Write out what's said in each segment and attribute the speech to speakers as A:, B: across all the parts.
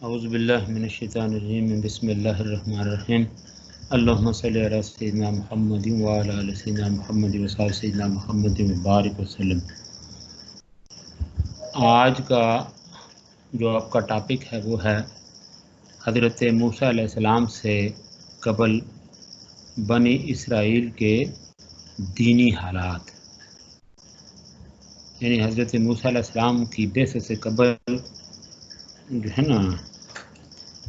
A: اعوذ باللہ من الشیطان الرجیم بسم اللہ الرحمن الرحیم اللہم صلی علی سیدنا محمد وعلی آل سیدنا محمد وصحبہ سیدنا محمد مبارک وسلم۔ آج کا جو آپ کا ٹاپک ہے وہ ہے حضرت موسیٰ علیہ السلام سے قبل بنی اسرائیل کے دینی حالات، یعنی حضرت موسیٰ علیہ السلام کی بعثت سے قبل جو ہے نا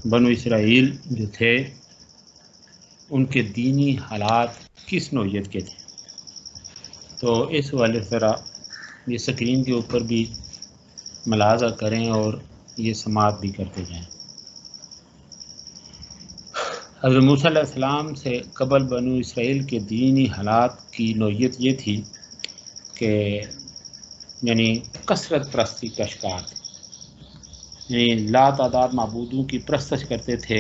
A: بنو اسرائیل جو تھے ان کے دینی حالات کس نوعیت کے تھے۔ تو اس والے ذرا یہ سکرین کے اوپر بھی ملاحظہ کریں اور یہ سماعت بھی کرتے جائیں۔ حضرت موسیٰ علیہ السلام سے قبل بنو اسرائیل کے دینی حالات کی نوعیت یہ تھی کہ یعنی کثرت پرستی کا شکار تھے، یعنی لا تعداد معبودوں کی پرستش کرتے تھے،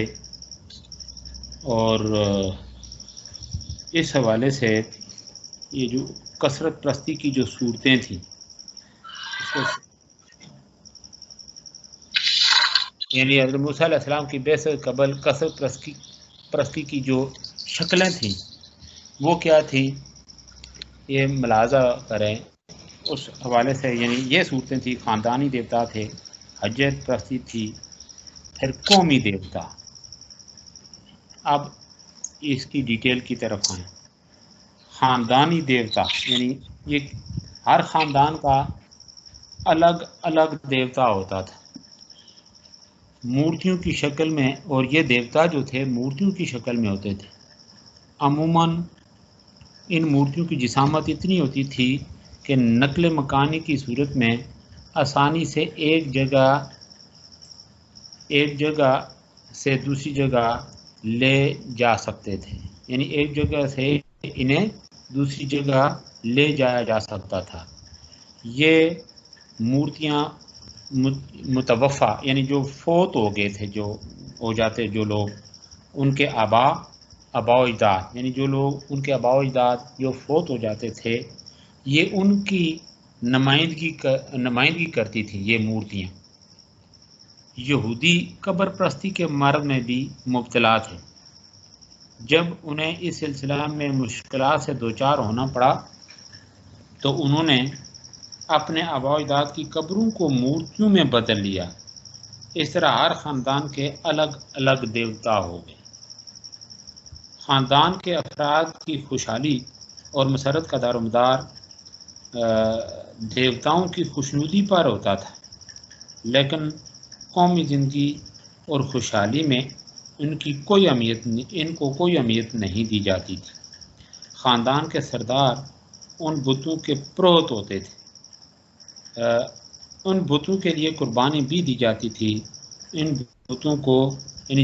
A: اور اس حوالے سے یہ جو کثرت پرستی کی جو صورتیں تھیں یعنی حضرت موسیٰ علیہ السلام کی بعثت قبل کثرت پرستی کی جو شکلیں تھیں وہ کیا تھیں، یہ ملاحظہ کریں اس حوالے سے۔ یعنی یہ صورتیں تھیں: خاندانی دیوتا تھے، حجر پرستی تھی، پھر قومی دیوتا۔ اب اس کی ڈیٹیل کی طرف آئیں۔ خاندانی دیوتا یعنی یہ ہر خاندان کا الگ الگ دیوتا ہوتا تھا مورتیوں کی شکل میں، اور یہ دیوتا جو تھے مورتیوں کی شکل میں ہوتے تھے۔ عموماً ان مورتیوں کی جسامت اتنی ہوتی تھی کہ نقل مکانی کی صورت میں آسانی سے ایک جگہ سے دوسری جگہ لے جا سکتے تھے، یعنی ایک جگہ سے انہیں دوسری جگہ لے جایا جا سکتا تھا۔ یہ مورتیاں متوفا یعنی جو فوت ہو گئے تھے، جو ہو جاتے جو لوگ، ان کے آبا و اجداد، یعنی جو لوگ ان کے آبا و اجداد جو فوت ہو جاتے تھے، یہ ان کی نمائندگی کرتی تھی یہ مورتیاں۔ یہودی قبر پرستی کے مرض میں بھی مبتلا تھے۔ جب انہیں اس سلسلہ میں مشکلات سے دوچار ہونا پڑا تو انہوں نے اپنے آبا و اجداد کی قبروں کو مورتیوں میں بدل لیا۔ اس طرح ہر خاندان کے الگ الگ دیوتا ہو گئے۔ خاندان کے افراد کی خوشحالی اور مسرت کا دار و مدار دیوتاؤں کی خوشنودی پر ہوتا تھا، لیکن قومی زندگی اور خوشحالی میں ان کو کوئی اہمیت نہیں دی جاتی تھی۔ خاندان کے سردار ان بتوں کے پروہت ہوتے تھے، ان بتوں کے لیے قربانی بھی دی جاتی تھی۔ ان بتوں کو یعنی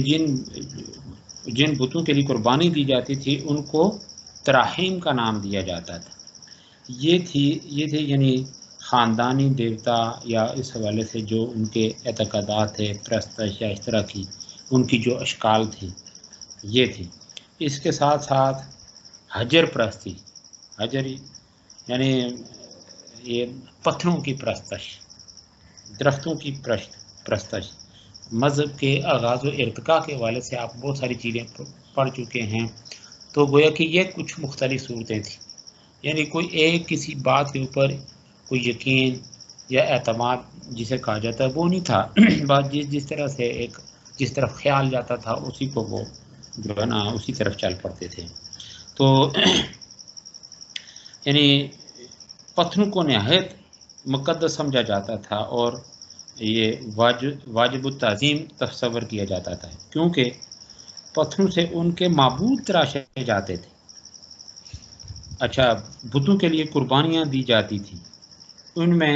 A: جن بتوں کے لیے قربانی دی جاتی تھی ان کو تراہیم کا نام دیا جاتا تھا۔ یہ تھے یعنی خاندانی دیوتا، یا اس حوالے سے جو ان کے اعتقادات تھے، پرستش یا اس طرح کی ان کی جو اشکال تھی یہ تھی۔ اس کے ساتھ ساتھ حجر پرستی، حجر یعنی یہ پتھروں کی پرستش، درختوں کی پرستش۔ مذہب کے آغاز و ارتقاء کے حوالے سے آپ بہت ساری چیزیں پڑھ چکے ہیں، تو گویا کہ یہ کچھ مختلف صورتیں تھیں، یعنی کوئی ایک کسی بات کے اوپر کوئی یقین یا اعتماد جسے کہا جاتا ہے وہ نہیں تھا۔ بات جس طرح سے جس طرف خیال جاتا تھا اسی کو وہ جو ہے نا اسی طرف چل پڑتے تھے۔ تو یعنی پتھروں کو نہایت مقدس سمجھا جاتا تھا، اور یہ واجب التعظیم تصور کیا جاتا تھا، کیونکہ پتھروں سے ان کے معبود تراشے جاتے تھے۔ اچھا، بتوں کے لیے قربانیاں دی جاتی تھیں، ان میں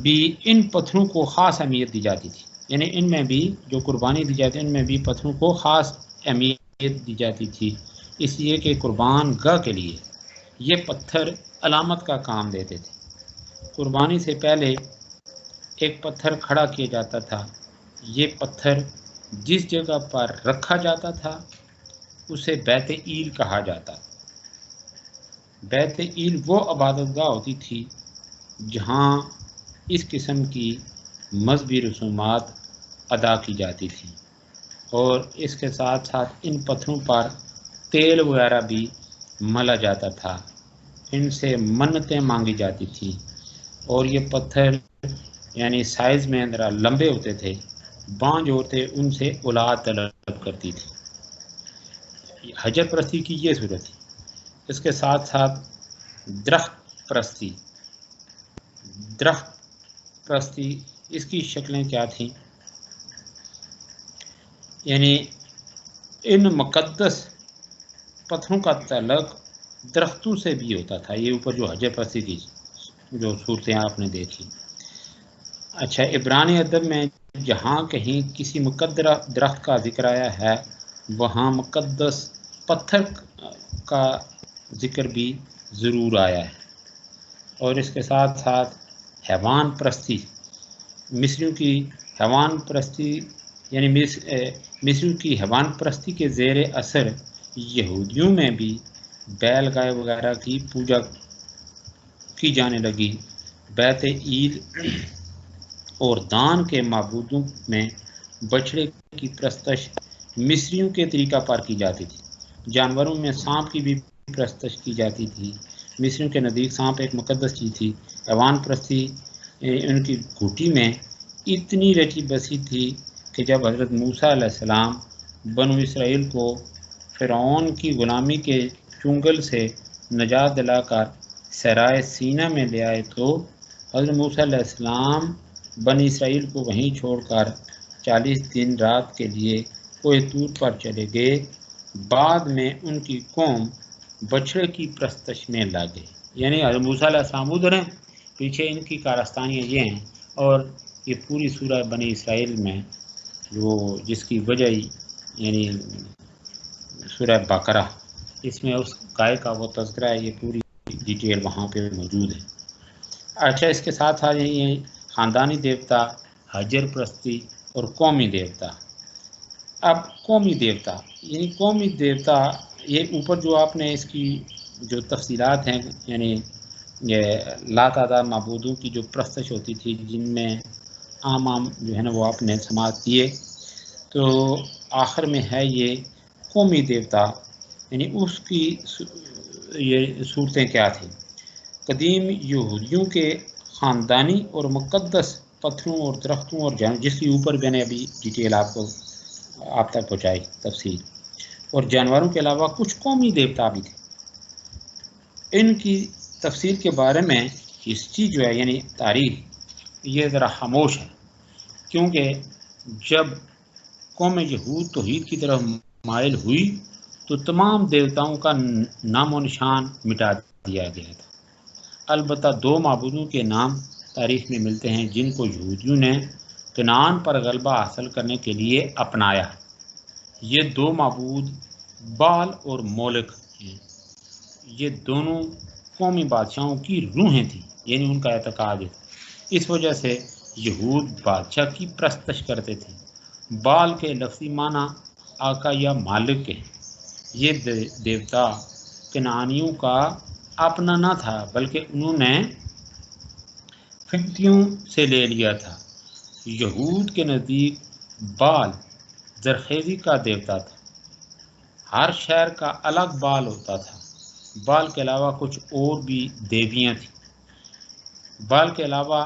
A: بھی ان پتھروں کو خاص اہمیت دی جاتی تھی، یعنی ان میں بھی جو قربانی دی جاتی ان میں بھی پتھروں کو خاص اہمیت دی جاتی تھی، اس لیے کہ قربان گاہ کے لیے یہ پتھر علامت کا کام دیتے تھے۔ قربانی سے پہلے ایک پتھر کھڑا کیا جاتا تھا، یہ پتھر جس جگہ پر رکھا جاتا تھا اسے بیت ایل کہا جاتا۔ بیت ایل وہ عبادت گاہ ہوتی تھی جہاں اس قسم کی مذہبی رسومات ادا کی جاتی تھیں، اور اس کے ساتھ ساتھ ان پتھروں پر تیل وغیرہ بھی ملا جاتا تھا، ان سے منتیں مانگی جاتی تھیں، اور یہ پتھر یعنی سائز میں ذرا لمبے ہوتے تھے، بانجھ عورتیں ان سے اولاد طلب کرتی تھی۔ حجر پرستی کی یہ صورت تھی۔ اس کے ساتھ ساتھ درخت پرستی اس کی شکلیں کیا تھیں؟ یعنی ان مقدس پتھروں کا تعلق درختوں سے بھی ہوتا تھا۔ یہ اوپر جو حجر پرستی کی جو صورتیں آپ نے دیکھی۔ اچھا، عبرانی ادب میں جہاں کہیں کسی مقدس درخت کا ذکر آیا ہے وہاں مقدس پتھر کا ذکر بھی ضرور آیا ہے۔ اور اس کے ساتھ ساتھ حیوان پرستی، مصریوں کی حیوان پرستی یعنی مصریوں کی حیوان پرستی کے زیر اثر یہودیوں میں بھی بیل گائے وغیرہ کی پوجا کی جانے لگی۔ بیت عید اور دان کے معبودوں میں بچھڑے کی پرستش مصریوں کے طریقہ پر کی جاتی تھی۔ جانوروں میں سانپ کی بھی پرستش کی جاتی تھی۔ مصریوں کے نزدیک سانپ ایک مقدس چیز تھی۔ حیوان پرستی ان کی گھوٹی میں اتنی رچی بسی تھی کہ جب حضرت موسیٰ علیہ السلام بنو اسرائیل کو فرعون کی غلامی کے چنگل سے نجات دلا کر صحرائے سینا میں لے آئے تو حضرت موسیٰ علیہ السلام بنی اسرائیل کو وہیں چھوڑ کر 40 دن رات کے لیے کوہ طور پر چلے گئے۔ بعد میں ان کی قوم بچھڑے کی پرستش میں لگ گئی۔ یعنی حضرت موسیٰ علیہ السلام ادھر ہیں، پیچھے ان کی کارستانیاں یہ ہیں، اور یہ پوری سورہ بنی اسرائیل میں جو جس کی وجہ یعنی سورہ بقرہ، اس میں اس گائے کا وہ تذکرہ ہے، یہ پوری ڈیٹیل وہاں پہ موجود ہے۔ اچھا، اس کے ساتھ ساتھ یہ خاندانی دیوتا، حجر پرستی اور قومی دیوتا۔ اب قومی دیوتا یعنی قومی دیوتا، یہ اوپر جو آپ نے اس کی جو تفصیلات ہیں، یعنی یہ لاتعداد معبودوں کی جو پرستش ہوتی تھی جن میں عام جو ہے نا وہ آپ نے سماعت کیے، تو آخر میں ہے یہ قومی دیوتا، یعنی اس کی یہ صورتیں کیا تھیں۔ قدیم یہودیوں کے خاندانی اور مقدس پتھروں اور درختوں اور جس کی اوپر میں نے ابھی ڈیٹیل آپ تک پہنچائی تفصیل، اور جانوروں کے علاوہ کچھ قومی دیوتا بھی تھے۔ ان کی تفصیل کے بارے میں ہسٹری جو ہے یعنی تاریخ یہ ذرا خاموش ہے، کیونکہ جب قوم یہود توحید کی طرف مائل ہوئی تو تمام دیوتاؤں کا نام و نشان مٹا دیا گیا تھا۔ البتہ 2 معبودوں کے نام تاریخ میں ملتے ہیں جن کو یہودیوں نے کنعان پر غلبہ حاصل کرنے کے لیے اپنایا۔ یہ 2 معبود بال اور مولک ہیں۔ یہ دونوں قومی بادشاہوں کی روحیں تھیں، یعنی ان کا اعتقاد ہے۔ اس وجہ سے یہود بادشاہ کی پرستش کرتے تھے۔ بال کے لفظی معنی آقا یا مالک کے ہیں۔ یہ دیوتا کنعانیوں کا اپنا نہ تھا بلکہ انہوں نے فمتیوں سے لے لیا تھا۔ یہود کے نزدیک بال زرخیزی کا دیوتا تھا۔ ہر شہر کا الگ بال ہوتا تھا۔ بال کے علاوہ کچھ اور بھی دیویاں تھیں۔ بال کے علاوہ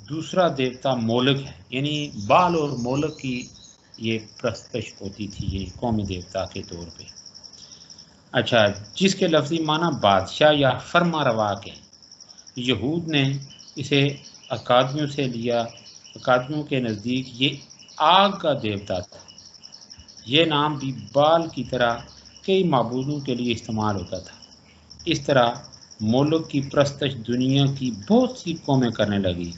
A: دوسرا دیوتا مولک ہے، یعنی بال اور مولک کی یہ پرستش ہوتی تھی، یہ قومی دیوتا کے طور پہ۔ اچھا، جس کے لفظی معنی بادشاہ یا فرما روا کے ہیں۔ یہود نے اسے اکادمیوں سے لیا۔ اکادمیوں کے نزدیک یہ آگ کا دیوتا تھا۔ یہ نام بھی بال کی طرح کئی معبودوں کے لیے استعمال ہوتا تھا۔ اس طرح مولک کی پرستش دنیا کی بہت سی قومیں کرنے لگی۔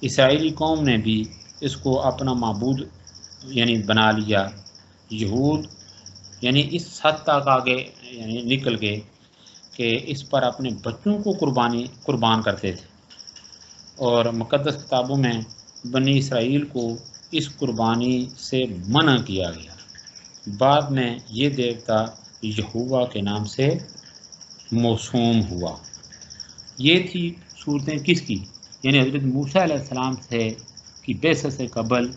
A: اسرائیلی قوم نے بھی اس کو اپنا معبود یعنی بنا لیا۔ یہود یعنی اس حد تک آگے یعنی نکل گئے کہ اس پر اپنے بچوں کو قربان کرتے تھے، اور مقدس کتابوں میں بنی اسرائیل کو اس قربانی سے منع کیا گیا۔ بعد میں یہ دیوتا یہوہ کے نام سے موسوم ہوا۔ یہ تھی صورتیں کس کی؟ یعنی حضرت موسیٰ علیہ السلام سے کی بیست سے قبل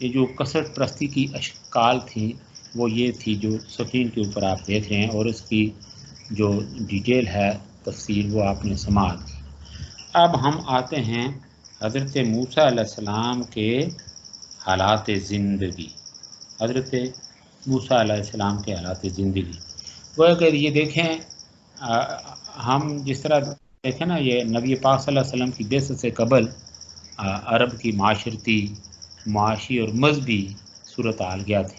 A: یہ جو کثرت پرستی کی اشکال تھیں وہ یہ تھی جو سکرین کے اوپر آپ دیکھ رہے ہیں، اور اس کی جو ڈیٹیل ہے تفصیل وہ آپ نے سماعت کی۔ اب ہم آتے ہیں حضرت موسیٰ علیہ السلام کے حالات زندگی، حضرت موسیٰ علیہ السلام کے حالات زندگی۔ وہ کہ یہ دیکھیں ہم جس طرح دیکھیں نا، یہ نبی پاک صلی اللہ علیہ وسلم کی بعثت سے قبل عرب کی معاشرتی، معاشی اور مذہبی صورتحال کیا تھی۔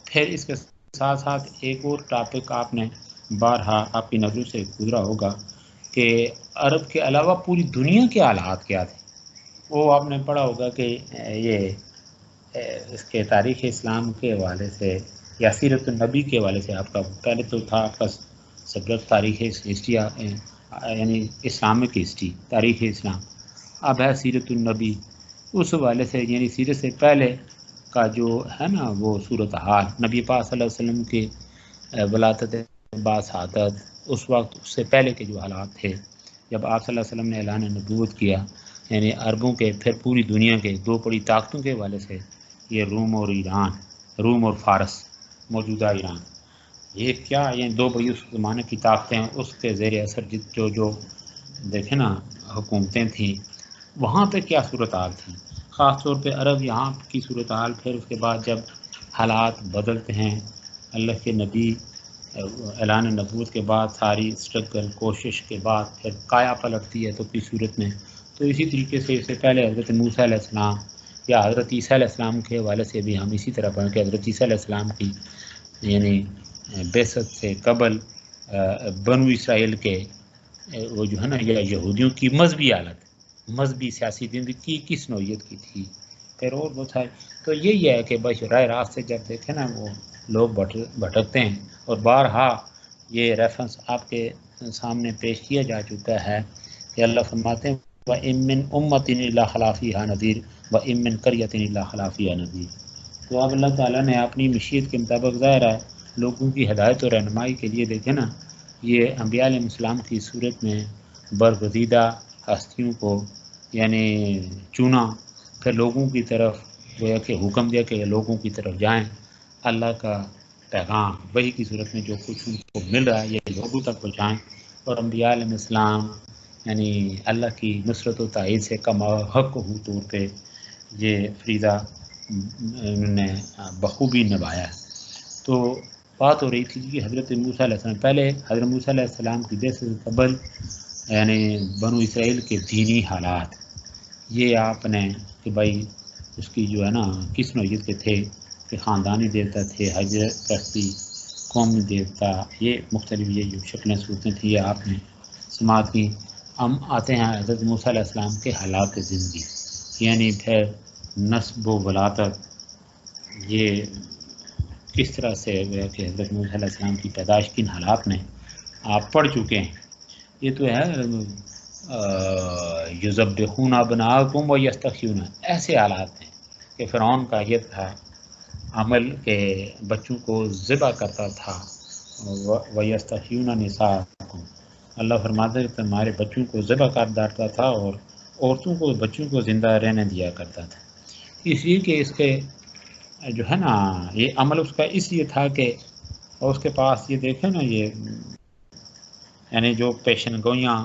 A: پھر اس کے ساتھ ساتھ ایک اور ٹاپک آپ نے بارہا آپ کی نظروں سے گزرا ہوگا کہ عرب کے علاوہ پوری دنیا کے حالات کیا تھے۔ وہ آپ نے پڑھا ہوگا کہ یہ اس کے تاریخ اسلام کے حوالے سے یا سیرت النبی کے حوالے سے آپ کا پہلے تو تھا آپ کا سبجیکٹ تاریخ ہسٹری، یعنی اسلامک ہسٹری، تاریخ اسلام، اب ہے سیرت النبی۔ اس حوالے سے یعنی سیرت سے پہلے کا جو ہے نا وہ صورتحال، نبی پاک صلی اللہ علیہ وسلم کے ولادت باسعادت، اس وقت اس سے پہلے کے جو حالات تھے جب آپ صلی اللہ علیہ وسلم نے اعلان نبوت کیا، یعنی عربوں کے پھر پوری دنیا کے دو بڑی طاقتوں کے حوالے سے، یہ روم اور ایران، روم اور فارس، موجودہ ایران، یہ کیا یعنی دو بڑی اس زمانے کی طاقتیں، اس کے زیر اثر جو دیکھیں نا حکومتیں تھیں، وہاں پہ کیا صورتحال تھی، خاص طور پہ عرب یہاں کی صورتحال۔ پھر اس کے بعد جب حالات بدلتے ہیں، اللہ کے نبی اعلان نبوت کے بعد ساری اسٹرگل کوشش کے بعد پھر کایا پلٹتی ہے تو کس صورت میں، تو اسی طریقے سے اس سے پہلے حضرت موسیٰ علیہ السلام یا حضرت عیسیٰ علیہ السلام کے حوالے سے بھی ہم اسی طرح پڑھیں کہ حضرت عیسیٰ علیہ السلام کی یعنی بعثت سے قبل بنو اسرائیل کے وہ جو ہے نا یا یہودیوں کی مذہبی حالت، مذہبی سیاسی زندگی کس نوعیت کی تھی، پھر اور بہت سارے۔ تو یہی ہے کہ بس راہ راست سے جب دیکھیں نا وہ لوگ بھٹکتے ہیں، اور بارہا یہ ریفرنس آپ کے سامنے پیش کیا جا چکا ہے کہ اللہ فرماتے ہیں وَإِن مِّنْ أُمَّةٍ إِلَّا خَلَا فِيهَا نَذِيرٌ وَإِن مِّن قَرْيَةٍ إِلَّا خَلَا فِيهَا نَذِيرٌ۔ تو اب اللہ تعالیٰ نے اپنی مشیت کے مطابق ظاہر ہے لوگوں کی ہدایت اور رہنمائی کے لیے دیکھیں نا یہ انبیاء علیہ السلام کی صورت میں برگزیدہ ہستیوں کو یعنی چنا، پھر لوگوں کی طرف گویا کہ حکم دیا کہ لوگوں کی طرف جائیں، اللہ کا پیغام وحی کی صورت میں جو کچھ ان کو مل رہا ہے یہ لوگوں تک پہنچائیں، اور انبیاء علیہ السلام یعنی اللہ کی نصرت و تائید سے کم حق ہو طور پہ یہ فریضہ انہوں نے بخوبی نبھایا ہے۔ تو بات ہو رہی تھی کہ حضرت موسیٰ علیہ السلام، پہلے حضرت موسیٰ علیہ السلام کی بعثت سے قبل یعنی بنو اسرائیل کے دینی حالات، یہ آپ نے کہ بھائی اس کی جو ہے نا کس نوعیت کے تھے کہ خاندانی دیوتا تھے، حجرت پرستی، قومی دیوتا، یہ مختلف یہ جو شکلیں صورتیں تھیں یہ آپ نے سماعت کی۔ ہم آتے ہیں حضرت موسیٰ علیہ السلام کے حالات زندگی، یعنی پھر نسب و ولادت، یہ کس طرح سے کہ حضرت موسیٰ علیہ السلام کی پیدائش کن حالات میں آپ پڑھ چکے ہیں۔ یہ تو ہے یذبحون ابناءکم ویستحیون، ایسے حالات ہیں کہ فرعون کا یہ تھا عمل کہ بچوں کو ذبح کرتا تھا، ویستحیون نساءکم، اللہ فرماتے ہیں تمہارے بچوں کو ذبح کر ڈالتا تھا اور عورتوں کو بچوں کو زندہ رہنے دیا کرتا تھا، اس لیے کہ اس کے جو ہے نا یہ عمل اس کا اس لیے تھا کہ اور اس کے پاس یہ دیکھیں نا یہ یعنی جو پیشن گوئیاں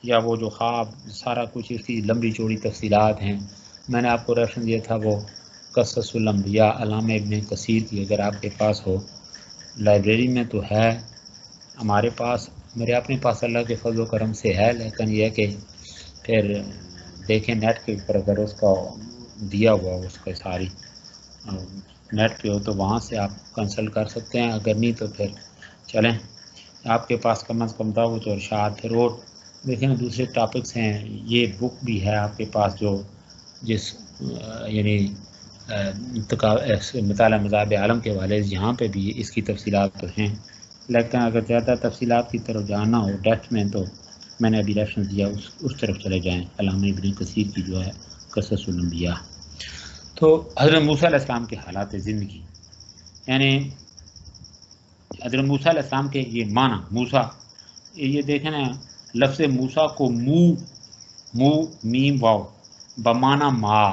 A: یا وہ جو خواب سارا کچھ اس کی لمبی چوڑی تفصیلات ہیں، میں نے آپ کو ریفرنس دیا تھا وہ قصص الانبیاء علامہ ابن کثیر کی، اگر آپ کے پاس ہو لائبریری میں تو ہے، ہمارے پاس میرے اپنے پاس اللہ کے فضل و کرم سے ہے، لیکن یہ کہ پھر دیکھیں نیٹ کے اوپر اگر اس کا دیا ہوا اس کا ساری نیٹ پہ ہو تو وہاں سے آپ کنسلٹ کر سکتے ہیں، اگر نہیں تو پھر چلیں آپ کے پاس کم از کم دعوت و ارشاد، پھر اور دیکھیں دوسرے ٹاپکس ہیں، یہ بک بھی ہے آپ کے پاس جو جس یعنی مطالعہ مذاہب عالم کے حوالے سے یہاں پہ بھی اس کی تفصیلات تو ہیں، لیکن اگر زیادہ تفصیلات کی طرف جانا ہو ڈیپتھ میں تو میں نے ابھی ریفرنس دیا اس طرف چلے جائیں، علامہ ابن کثیر کی جو ہے قصص الانبیاء۔ تو حضرت موسیٰ علیہ السلام کے حالات زندگی، یعنی حضرت موسیٰ علیہ السلام کے یہ معنی موسیٰ، یہ دیکھیں نا لفظ موسیٰ کو مو میم واو بمعنی ماں،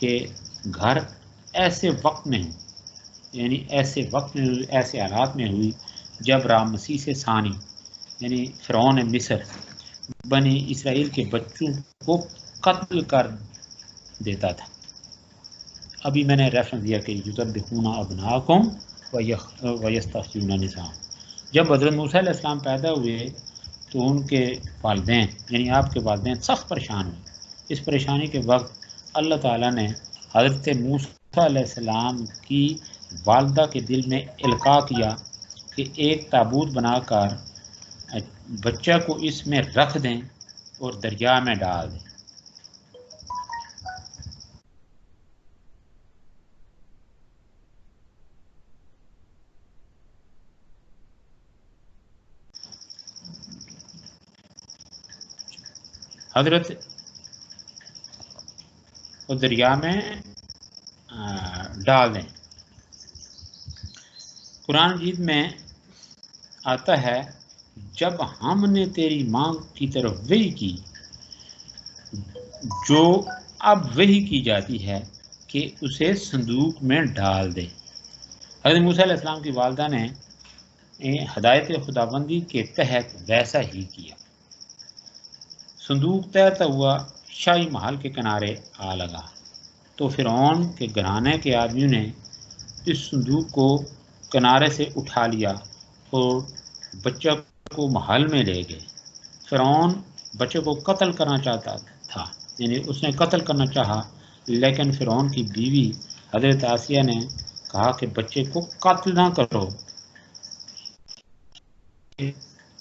A: کہ گھر ایسے وقت میں ہوں، یعنی ایسے وقت میں، ایسے حالات میں ہوئی جب رامسیس ثانی یعنی فرعون مصر بنی اسرائیل کے بچوں کو قتل کر دیتا تھا۔ ابھی میں نے ریفرنس دیا کہ یذبحون ابناءکم ویستحیون نساءکم۔ جب حضرت موسیٰ علیہ السلام پیدا ہوئے تو ان کے والدین یعنی آپ کے والدین سخت پریشان ہوئے۔ اس پریشانی کے وقت اللہ تعالیٰ نے حضرت موسیٰ علیہ السلام کی والدہ کے دل میں القاء کیا کہ ایک تابوت بنا کر بچہ کو اس میں رکھ دیں اور دریا میں ڈال دیں۔ حضرت دریا میں ڈال دیں۔ قرآن مجید میں آتا ہے جب ہم نے تیری مانگ کی طرف وحی کی، جو اب وحی کی جاتی ہے کہ اسے صندوق میں ڈال دے۔ حضرت موسیٰ علیہ السلام کی والدہ نے ہدایت خداوندی کے تحت ویسا ہی کیا۔ صندوق تیرتا ہوا شاہی محل کے کنارے آ لگا تو فرعون کے گھرانے کے آدمیوں نے اس صندوق کو کنارے سے اٹھا لیا اور بچہ کو محل میں لے گئے۔ فرعون بچے کو قتل کرنا چاہتا تھا، یعنی اس نے قتل کرنا چاہا، لیکن فرعون کی بیوی حضرت آسیہ نے کہا کہ بچے کو قتل نہ کرو،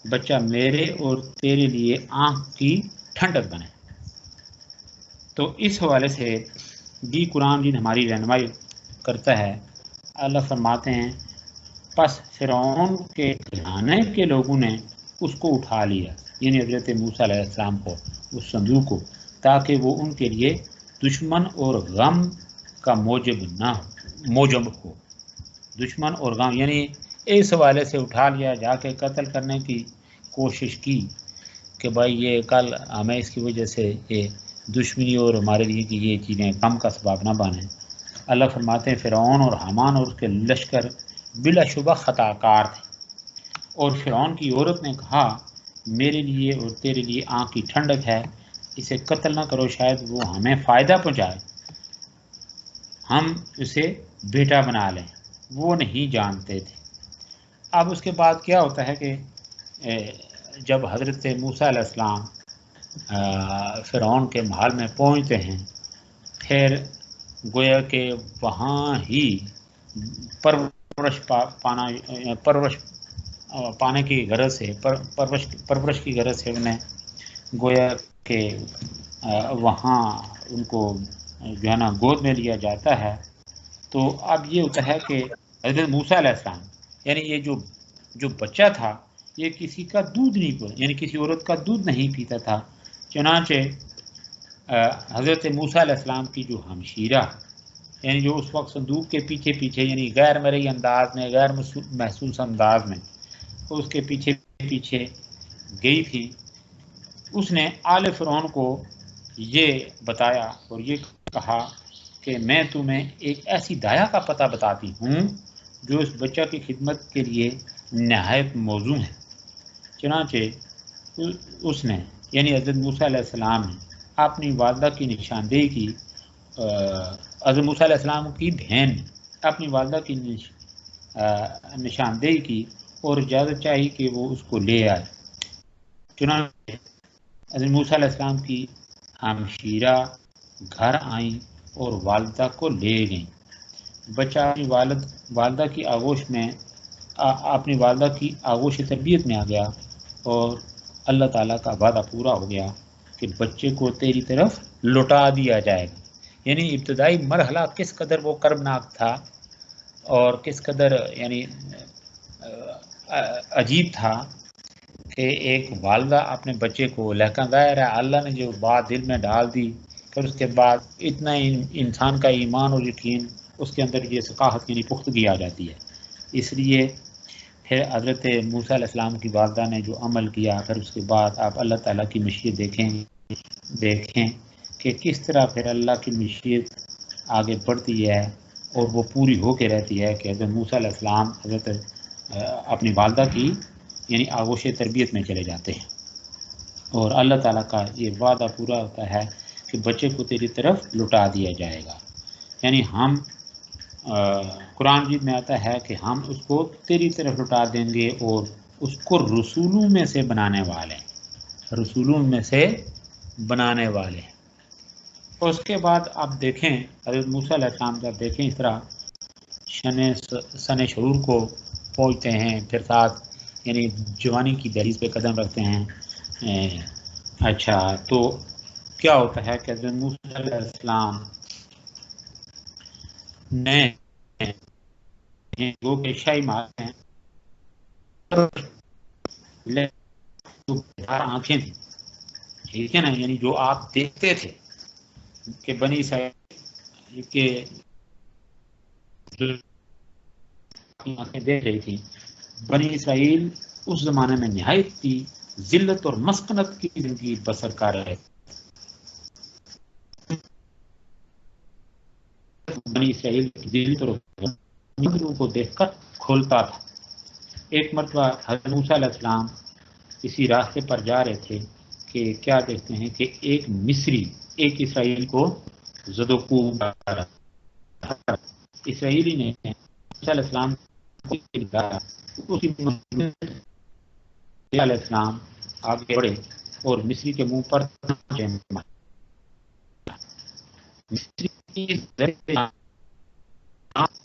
A: بچہ میرے اور تیرے لیے آنکھ کی ٹھنڈک بنے۔ تو اس حوالے سے بھی قرآن جن ہماری رہنمائی کرتا ہے۔ اللہ فرماتے ہیں پس فرعون کے گھرانے کے لوگوں نے اس کو اٹھا لیا، یعنی حضرت موسیٰ علیہ السلام کو، اس صندوق کو، تاکہ وہ ان کے لیے دشمن اور غم کا موجب ہو۔ دشمن اور غم یعنی اس حوالے سے اٹھا لیا، جا کے قتل کرنے کی کوشش کی کہ بھائی یہ کل ہمیں اس کی وجہ سے یہ دشمنی اور ہمارے لیے کہ یہ چیزیں غم کا سبب نہ بنے۔ اللہ فرماتے ہیں فرعون اور حامان اور اس کے لشکر بلا شبہ خطا کار تھے، اور فرعون کی عورت نے کہا میرے لیے اور تیرے لیے آنکھ کی ٹھنڈک ہے، اسے قتل نہ کرو، شاید وہ ہمیں فائدہ پہنچائے، ہم اسے بیٹا بنا لیں۔ وہ نہیں جانتے تھے۔ اب اس کے بعد کیا ہوتا ہے کہ جب حضرت موسیٰ علیہ السلام فرعون کے محل میں پہنچتے ہیں، پھر گویا کہ وہاں ہی پرورش پانے کی غرض سے پرورش کی غرض سے انہیں گویا کہ وہاں ان کو جو ہے نا گود میں لیا جاتا ہے۔ تو اب یہ ہوتا ہے کہ حضرت موسیٰ علیہ السلام یعنی یہ جو بچہ تھا یہ کسی کا دودھ نہیں پیتا، یعنی کسی عورت کا دودھ نہیں پیتا تھا۔ چنانچہ حضرت موسیٰ علیہ السلام کی جو ہمشیرہ یعنی جو اس وقت صندوق کے پیچھے پیچھے یعنی غیر مرئی انداز میں، غیر محسوس انداز میں اس کے پیچھے پیچھے گئی تھی، اس نے آل فرعون کو یہ بتایا اور یہ کہا کہ میں تمہیں ایک ایسی دایا کا پتہ بتاتی ہوں جو اس بچہ کی خدمت کے لیے نہایت موزوں ہے۔ چنانچہ اس نے یعنی حضرت موسیٰ علیہ السلام نے اپنی والدہ کی نشاندہی کی، حضرت موسیٰ علیہ السلام کی بہن نے اپنی والدہ کی نشاندہی کی اور اجازت چاہی کہ وہ اس کو لے آئے۔ چنانچہ حضرت موسیٰ علیہ السلام کی ہمشیرہ گھر آئیں اور والدہ کو لے گئیں۔ بچہ اپنی والدہ کی آغوش میں اپنی والدہ کی آغوش تربیت میں آ گیا اور اللہ تعالیٰ کا وعدہ پورا ہو گیا کہ بچے کو تیری طرف لوٹا دیا جائے گا۔ یعنی ابتدائی مرحلہ کس قدر وہ کربناک تھا اور کس قدر یعنی عجیب تھا کہ ایک والدہ اپنے بچے کو، لیکن ظاہر ہے اللہ نے جو بات دل میں ڈال دی، پھر اس کے بعد اتنا انسان کا ایمان اور یقین اس کے اندر یہ ثقافت یعنی پختگی آ جاتی ہے۔ اس لیے پھر حضرت موسیٰ علیہ السلام کی والدہ نے جو عمل کیا، پھر اس کے بعد آپ اللہ تعالیٰ کی مشیت دیکھیں کہ کس طرح پھر اللہ کی مشیت آگے بڑھتی ہے اور وہ پوری ہو کے رہتی ہے کہ حضرت موسیٰ علیہ السلام حضرت اپنی والدہ کی یعنی آغوش تربیت میں چلے جاتے ہیں، اور اللہ تعالیٰ کا یہ وعدہ پورا ہوتا ہے کہ بچے کو تیری طرف لٹا دیا جائے گا، یعنی ہم قرآن مجید میں آتا ہے کہ ہم اس کو تیری طرف لٹا دیں گے اور اس کو رسولوں میں سے بنانے والے ہیں، رسولوں میں سے بنانے والے ہیں۔ اس کے بعد آپ دیکھیں حضرت موسیٰ علیہ السلام جب دیکھیں اس طرح سن شعور کو پہنچتے ہیں، پھر ساتھ یعنی جوانی کی دہلیز پہ قدم رکھتے ہیں، اچھا تو کیا ہوتا ہے کہ حضرت موسیٰ علیہ السلام نے وہ کہ شاہی مارتے ہیں، آنکھیں تھیں، ٹھیک ہے نا، یعنی جو آپ دیکھتے تھے کہ بنی اسرائیل کے آنکھیں دیکھ رہی تھی، بنی اسرائیل اس زمانے میں نہایت تھی ذلت اور مسکنت کی زندگی بسر کر رہے تھے۔ بنی اسرائیل کی ذلت اور کو دیکھ کر کھولتا تھا۔ ایک مرتبہ حضرت موسیٰ علیہ السلام اسی راستے پر جا رہے تھے کہ کیا دیکھتے ہیں کہ ایک مصری ایک اسرائیل کو زد و کوب کر رہا تھا۔ اسرائیلی نے موسیٰ علیہ السلام علیہ السلام آگے بڑھے اور مصری کے منہ پر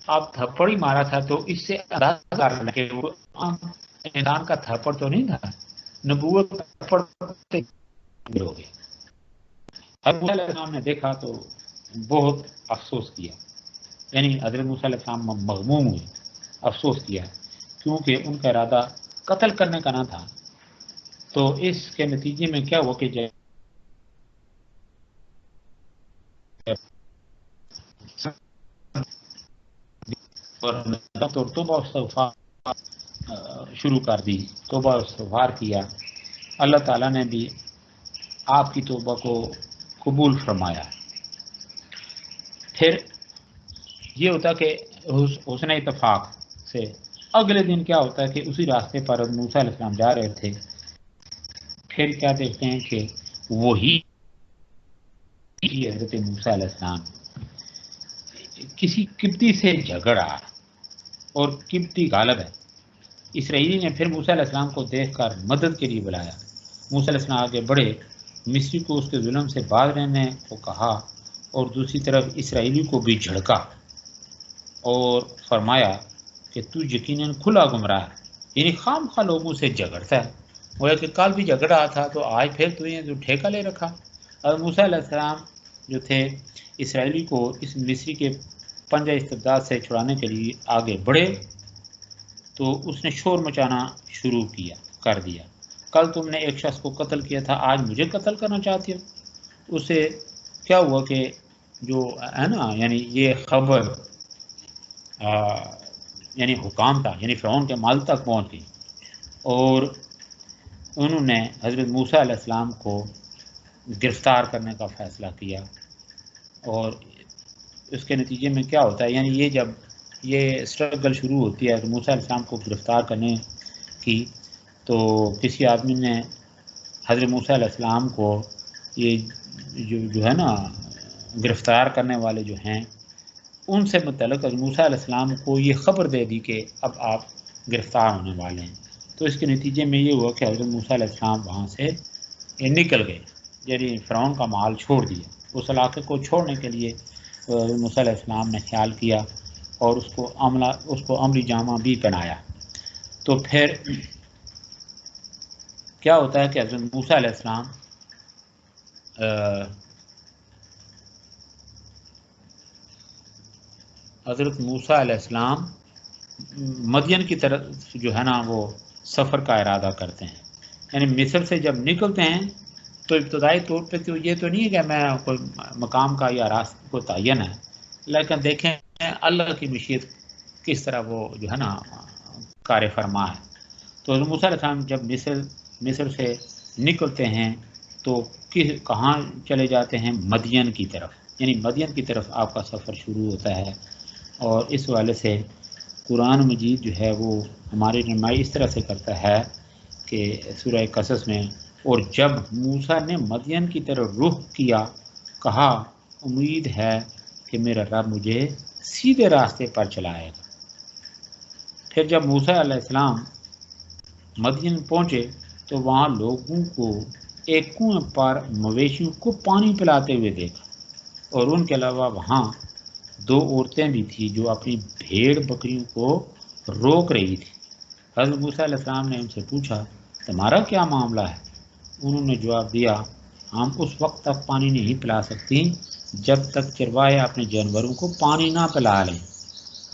A: آپ تھپڑ ہی مارا تھا تو اس سے اندازہ کر لیں کہ وہ انسان کا تھپڑ تو نہیں تھا، نبوت کا تھپڑ ہو گیا۔ حضرت موسیٰ علیہ السلام نے دیکھا تو بہت افسوس کیا، یعنی حضرت موسیٰ علیہ السلام مغموم ہوئے، افسوس کیا، کیونکہ ان کا ارادہ قتل کرنے کا نہ تھا۔ تو اس کے نتیجے میں کیا ہوا کہ توبہ استغفار شروع کر دی، توبہ استغفار کیا، اللہ تعالیٰ نے بھی آپ کی توبہ کو قبول فرمایا۔ پھر یہ ہوتا کہ حسن اتفاق سے اگلے دن کیا ہوتا ہے کہ اسی راستے پر موسیٰ علیہ السلام جا رہے تھے، پھر کیا دیکھتے ہیں کہ وہی حضرت موسیٰ علیہ السلام کسی قبطی سے جھگڑا اور قبطی غالب ہے۔ اسرائیلی نے پھر موسیٰ علیہ السلام کو دیکھ کر مدد کے لیے بلایا، موسیٰ علیہ السلام آگے بڑھے، مصری کو اس کے ظلم سے باز رہنے کو کہا اور دوسری طرف اسرائیلی کو بھی جھڑکا اور فرمایا کہ تو یقیناً کھلا گمراہ ہے، یعنی خام خواہ لوگوں سے جھگڑتا ہے، وہ کہ کل بھی جھگڑ رہا تھا تو آج پھر تو یہ جو ٹھیکہ لے رکھا۔ اور موسیٰ علیہ السلام جو تھے اسرائیلی کو اس مصری کے پنجہ استبداد سے چھڑانے کے لیے آگے بڑھے تو اس نے شور مچانا شروع کر دیا، کل تم نے ایک شخص کو قتل کیا تھا، آج مجھے قتل کرنا چاہتے ہو۔ اس سے کیا ہوا کہ جو ہے نا یعنی یہ خبر یعنی حکام تھا، یعنی فرعون کے مال تک پہنچ گئی اور انہوں نے حضرت موسیٰ علیہ السلام کو گرفتار کرنے کا فیصلہ کیا۔ اور اس کے نتیجے میں کیا ہوتا ہے، یعنی یہ جب یہ اسٹرگل شروع ہوتی ہے تو موسیٰ علیہ السلام کو گرفتار کرنے کی، تو کسی آدمی نے حضرت موسیٰ علیہ السلام کو یہ جو ہے نا گرفتار کرنے والے جو ہیں ان سے متعلق حضرت موسیٰ علیہ السلام کو یہ خبر دے دی کہ اب آپ گرفتار ہونے والے ہیں۔ تو اس کے نتیجے میں یہ ہوا کہ حضرت موسیٰ علیہ السلام وہاں سے نکل گئے، یعنی فرعون کا مال چھوڑ دیا۔ اس علاقے کو چھوڑنے کے لیے موسیٰ علیہ السلام نے خیال کیا اور اس کو عملی جامہ بھی پہنایا۔ تو پھر کیا ہوتا ہے کہ حضرت موسیٰ علیہ السلام مدین کی طرف جو ہے نا وہ سفر کا ارادہ کرتے ہیں، یعنی مصر سے جب نکلتے ہیں تو ابتدائی طور پہ تو یہ تو نہیں ہے کہ میں کوئی مقام کا یا راستہ کو تعین ہے، لیکن دیکھیں اللہ کی مشیت کس طرح وہ جو ہے نا کار فرما ہے۔ تو حضرت موسیٰ علیہ السلام جب مصر سے نکلتے ہیں تو کہاں چلے جاتے ہیں؟ مدین کی طرف۔ یعنی مدین کی طرف آپ کا سفر شروع ہوتا ہے۔ اور اس والے سے قرآن مجید جو ہے وہ ہماری رہنمائی اس طرح سے کرتا ہے کہ سورہ قصص میں، اور جب موسیٰ نے مدین کی طرف رخ کیا، کہا امید ہے کہ میرا رب مجھے سیدھے راستے پر چلائے گا۔ پھر جب موسیٰ علیہ السلام مدین پہنچے تو وہاں لوگوں کو ایک کنویں پر مویشیوں کو پانی پلاتے ہوئے دیکھا، اور ان کے علاوہ وہاں 2 عورتیں بھی تھیں جو اپنی بھیڑ بکریوں کو روک رہی تھی۔ حضرت موسیٰ علیہ السلام نے ان سے پوچھا تمہارا کیا معاملہ ہے؟ انہوں نے جواب دیا ہم اس وقت تک پانی نہیں پلا سکتی جب تک چرواہے اپنے جانوروں کو پانی نہ پلا لیں،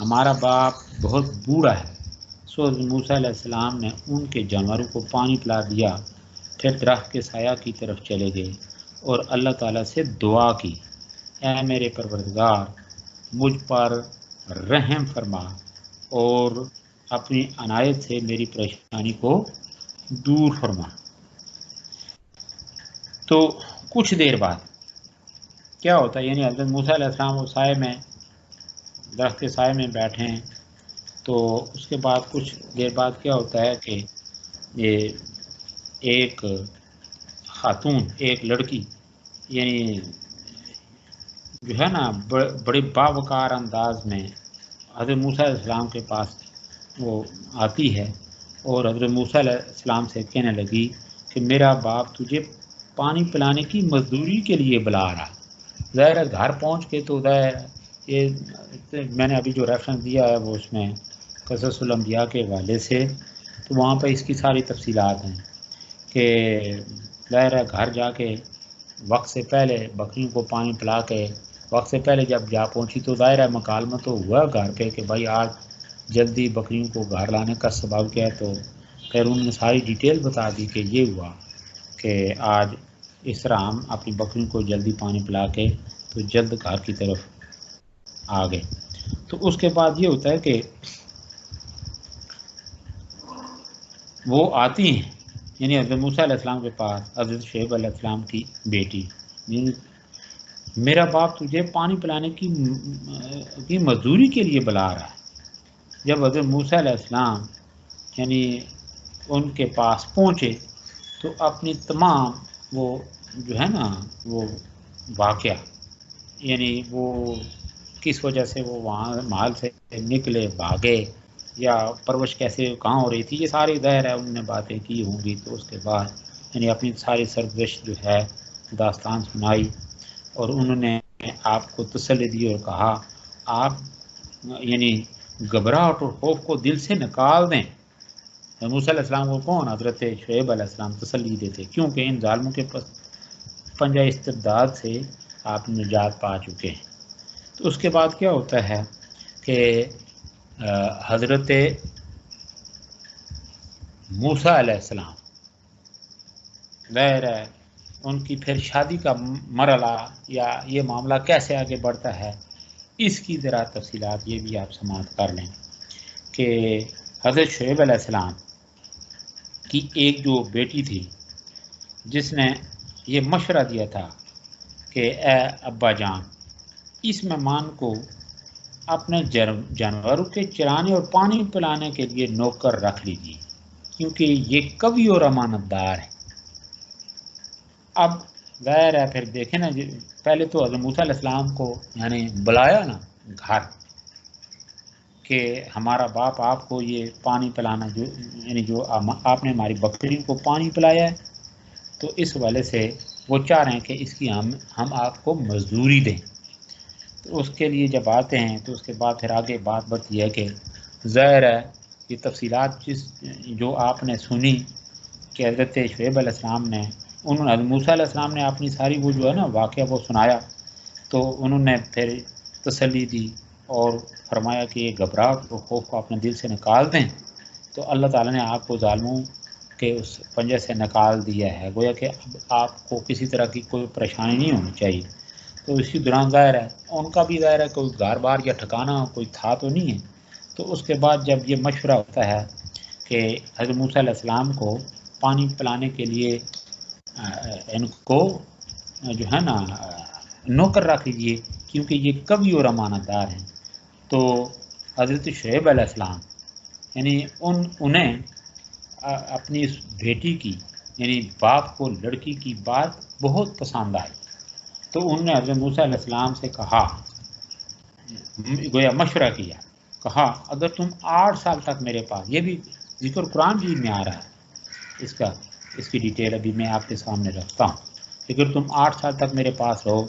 A: ہمارا باپ بہت بوڑھا ہے۔ سو حضرت موسیٰ علیہ السلام نے ان کے جانوروں کو پانی پلا دیا، پھر درخت کے سایہ کی طرف چلے گئے اور اللہ تعالیٰ سے دعا کی، اے میرے پروردگار مجھ پر رحم فرما اور اپنی عنایت سے میری پریشانی کو دور فرما۔ تو کچھ دیر بعد کیا ہوتا ہے، یعنی حضرت موسیٰ علیہ السلام وہ سائے میں، درخت کے سائے میں بیٹھے ہیں، تو اس کے بعد کچھ دیر بعد کیا ہوتا ہے کہ یہ ایک خاتون، ایک لڑکی، یعنی جو ہے نا بڑے باوقار انداز میں حضرت موسیٰ علیہ السلام کے پاس وہ آتی ہے اور حضرت موسیٰ علیہ السلام سے کہنے لگی کہ میرا باپ تجھے پانی پلانے کی مزدوری کے لیے بلا رہا۔ ظاہر ہے گھر پہنچ کے تو ظاہر یہ میں نے ابھی جو ریفرنس دیا ہے وہ اس میں قصص الانبیاء کے حوالے سے، تو وہاں پہ اس کی ساری تفصیلات ہیں کہ ظاہر ہے گھر جا کے وقت سے پہلے بکریوں کو پانی پلا کے وقت سے پہلے جب جا پہنچی تو ظاہر ہے مکالمہ تو ہوا گھر پہ کہ بھائی آج جلدی بکریوں کو گھر لانے کا سبب کیا ہے، تو پھر انہوں نے ساری ڈیٹیل بتا دی کہ یہ ہوا کہ آج اس طرح ہم اپنی بکریوں کو جلدی پانی پلا کے تو جلد گھر کی طرف آ گئے۔ تو اس کے بعد یہ ہوتا ہے کہ وہ آتی ہیں، یعنی حضرت موسیٰ علیہ السلام کے پاس حضرت شعیب علیہ السلام کی بیٹی، یعنی میرا باپ تجھے پانی پلانے کی مزدوری کے لیے بلا رہا ہے۔ جب حضرت موسیٰ علیہ السلام یعنی ان کے پاس پہنچے تو اپنی تمام وہ جو ہے نا وہ واقعہ، یعنی وہ کس وجہ سے وہ وہاں محل سے نکلے بھاگے یا پرورش کیسے کہاں ہو رہی تھی، یہ ساری ظاہر ہے انہوں نے باتیں کی ہوں گی، تو اس کے بعد یعنی اپنی ساری سرگزشت جو ہے داستان سنائی اور انہوں نے آپ کو تسلی دی اور کہا آپ یعنی گھبراہٹ اور خوف کو دل سے نکال دیں۔ موسیٰ علیہ السلام کو کون؟ حضرت شعیب علیہ السلام تسلی دیتے، کیونکہ ان ظالموں کے پنجہ استبداد سے آپ نجات پا چکے ہیں۔ تو اس کے بعد کیا ہوتا ہے کہ حضرت موسیٰ علیہ السلام ظاہر ہے ان کی پھر شادی کا مرحلہ یا یہ معاملہ کیسے آگے بڑھتا ہے، اس کی ذرا تفصیلات یہ بھی آپ سماعت کر لیں کہ حضرت شعیب علیہ السلام کی ایک جو بیٹی تھی جس نے یہ مشورہ دیا تھا کہ اے ابا جان اس مہمان کو اپنے جانوروں کے چرانے اور پانی پلانے کے لیے نوکر رکھ لیجیے کیونکہ یہ قوی اور امانت دار ہے۔ اب ظاہر ہے پھر دیکھیں نا، پہلے تو حضرت موسیٰ علیہ السلام کو یعنی بلایا نا گھر کہ ہمارا باپ آپ کو یہ پانی پلانا جو یعنی جو آپ نے ہماری بکریوں کو پانی پلایا ہے، تو اس والے سے وہ چاہ رہے ہیں کہ اس کی ہم آپ کو مزدوری دیں۔ تو اس کے لیے جب آتے ہیں تو اس کے بعد پھر آگے بات بڑھتی ہے کہ ظاہر ہے یہ تفصیلات جو آپ نے سنی کہ حضرت شعیب علیہ السلام نے انہوں نے حضرت موسیٰ علیہ السلام نے اپنی ساری وہ جو ہے نا واقعہ وہ سنایا، تو انہوں نے پھر تسلی دی اور فرمایا کہ یہ گھبراہٹ اور خوف کو اپنے دل سے نکال دیں، تو اللہ تعالیٰ نے آپ کو ظالموں کے اس پنجے سے نکال دیا ہے، گویا کہ اب آپ کو کسی طرح کی کوئی پریشانی نہیں ہونی چاہیے۔ تو اسی دوران ظاہر ہے ان کا بھی ظاہر ہے کوئی گھر بار یا ٹھکانہ کوئی تھا تو نہیں ہے۔ تو اس کے بعد جب یہ مشورہ ہوتا ہے کہ حضرت موسیٰ علیہ السلام کو پانی پلانے کے لیے ان کو جو ہے نا نوکر رکھ لیجیے کیونکہ یہ کبھی اور امانت دار ہیں۔ تو حضرت شعیب علیہ السلام یعنی انہیں اپنی اس بیٹی کی یعنی باپ کو لڑکی کی بات بہت پسند آئی، تو انہوں نے حضرت موسیٰ علیہ السلام سے کہا، گویا مشورہ کیا، کہا اگر تم 8 سال تک میرے پاس، یہ بھی ذکر قرآن جی میں آ رہا ہے، اس کی ڈیٹیل ابھی میں آپ کے سامنے رکھتا ہوں، اگر تم 8 سال تک میرے پاس رہو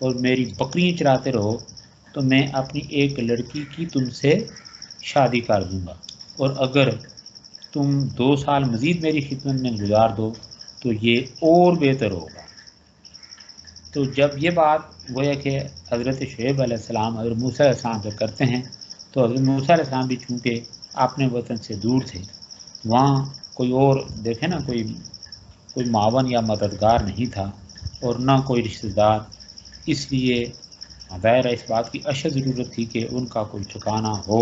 A: اور میری بکریاں چراتے رہو تو میں اپنی ایک لڑکی کی تم سے شادی کر دوں گا، اور اگر تم 2 سال مزید میری خدمت میں گزار دو تو یہ اور بہتر ہوگا۔ تو جب یہ بات گویا کہ حضرت شعیب علیہ السلام حضرت موسیٰ علیہ السلام سے کرتے ہیں تو حضرت موسیٰ علیہ السلام بھی چونکہ اپنے وطن سے دور تھے، وہاں کوئی اور دیکھیں نا کوئی معاون یا مددگار نہیں تھا اور نہ کوئی رشتہ دار، اس لیے ظاہر ہے اس بات کی اشد ضرورت تھی کہ ان کا کوئی ٹھکانہ ہو،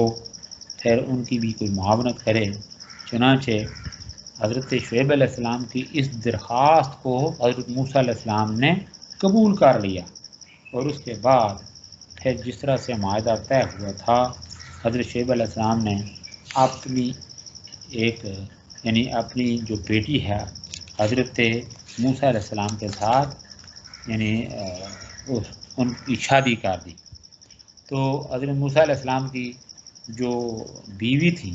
A: پھر ان کی بھی کوئی معاونت کرے۔ چنانچہ حضرت شعیب علیہ السلام کی اس درخواست کو حضرت موسیٰ علیہ السلام نے قبول کر لیا، اور اس کے بعد پھر جس طرح سے معاہدہ طے ہوا تھا، حضرت شعیب علیہ السلام نے اپنی اپنی جو بیٹی ہے حضرت موسیٰ علیہ السلام کے ساتھ ان کی شادی کر دی۔ تو حضرت موسیٰ علیہ السلام کی جو بیوی تھی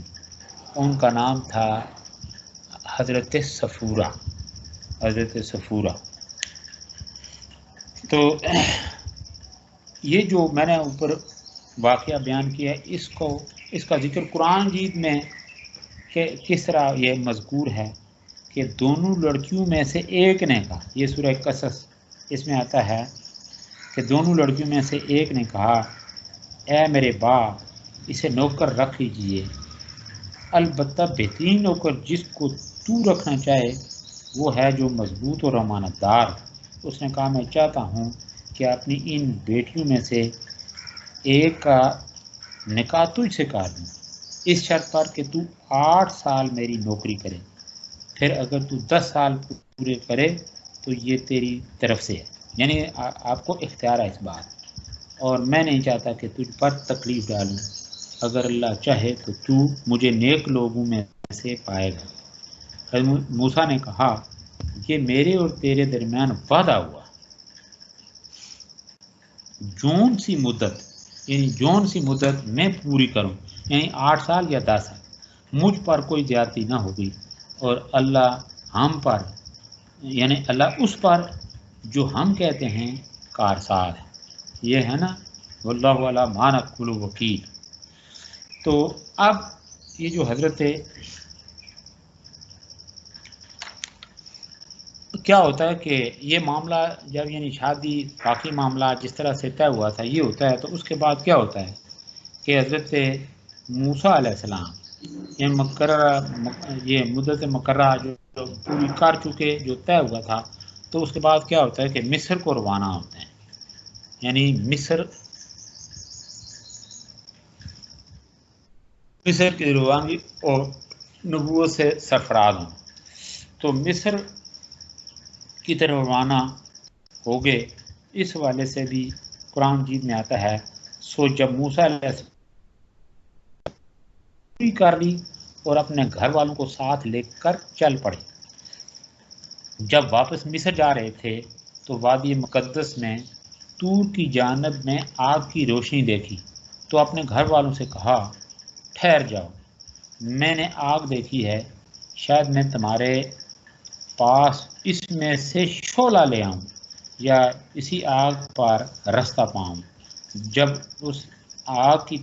A: ان کا نام تھا حضرت صفورہ، حضرت صفورہ۔ تو یہ جو میں نے اوپر واقعہ بیان کیا ہے اس کا ذکر قرآن جیت میں کہ کس طرح یہ مذکور ہے کہ دونوں لڑکیوں میں سے ایک نے کہا، یہ سورہ قصص اس میں آتا ہے کہ دونوں لڑکیوں میں سے ایک نے کہا اے میرے باپ اسے نوکر رکھ لیجیے، البتہ بہترین نوکر جس کو تو رکھنا چاہے وہ ہے جو مضبوط اور امانت دار۔ اس نے کہا میں چاہتا ہوں کہ اپنی ان بیٹیوں میں سے ایک کا نکاح تجھ سے کر دوں، اس شرط پر کہ تو 8 سال میری نوکری کرے، پھر اگر تو 10 سال پورے کرے تو یہ تیری طرف سے ہے، یعنی آپ کو اختیار ہے اس بات، اور میں نہیں چاہتا کہ تجھ پر تکلیف ڈالوں، اگر اللہ چاہے تو تو مجھے نیک لوگوں میں سے پائے گا۔ حضرت موسیٰ نے کہا یہ میرے اور تیرے درمیان وعدہ ہوا، جون سی مدت میں پوری کروں، یعنی 8 سال یا 10 سال، مجھ پر کوئی زیادتی نہ ہوگی، اور اللہ ہم پر یعنی اللہ اس پر جو ہم کہتے ہیں کارساز ہے، یہ ہے نا واللہ علی ما نقول وکیل۔ تو اب یہ جو حضرت کیا ہوتا ہے کہ یہ معاملہ جب یعنی شادی باقی معاملہ جس طرح سے طے ہوا تھا یہ ہوتا ہے، تو اس کے بعد کیا ہوتا ہے کہ حضرت موسیٰ علیہ السلام یہ مدت مقررہ جو پوری کر چکے جو طے ہوا تھا، تو اس کے بعد کیا ہوتا ہے کہ مصر کو روانہ ہوتے ہیں، یعنی مصر کی روانگی اور نبوت سے سرفراز ہوں، تو مصر کی طرف روانہ ہو گئے۔ اس حوالے سے بھی قرآن مجید میں آتا ہے سو جب موسیٰ علیہ السلام پوری کر لی اور اپنے گھر والوں کو ساتھ لے کر چل پڑے، جب واپس مصر جا رہے تھے تو وادی مقدس میں طور کی جانب میں آگ کی روشنی دیکھی، تو اپنے گھر والوں سے کہا ٹھہر جاؤ، میں نے آگ دیکھی ہے، شاید میں تمہارے پاس اس میں سے شعلہ لے آؤں یا اسی آگ پر رستہ پاؤں۔ جب اس آگ کی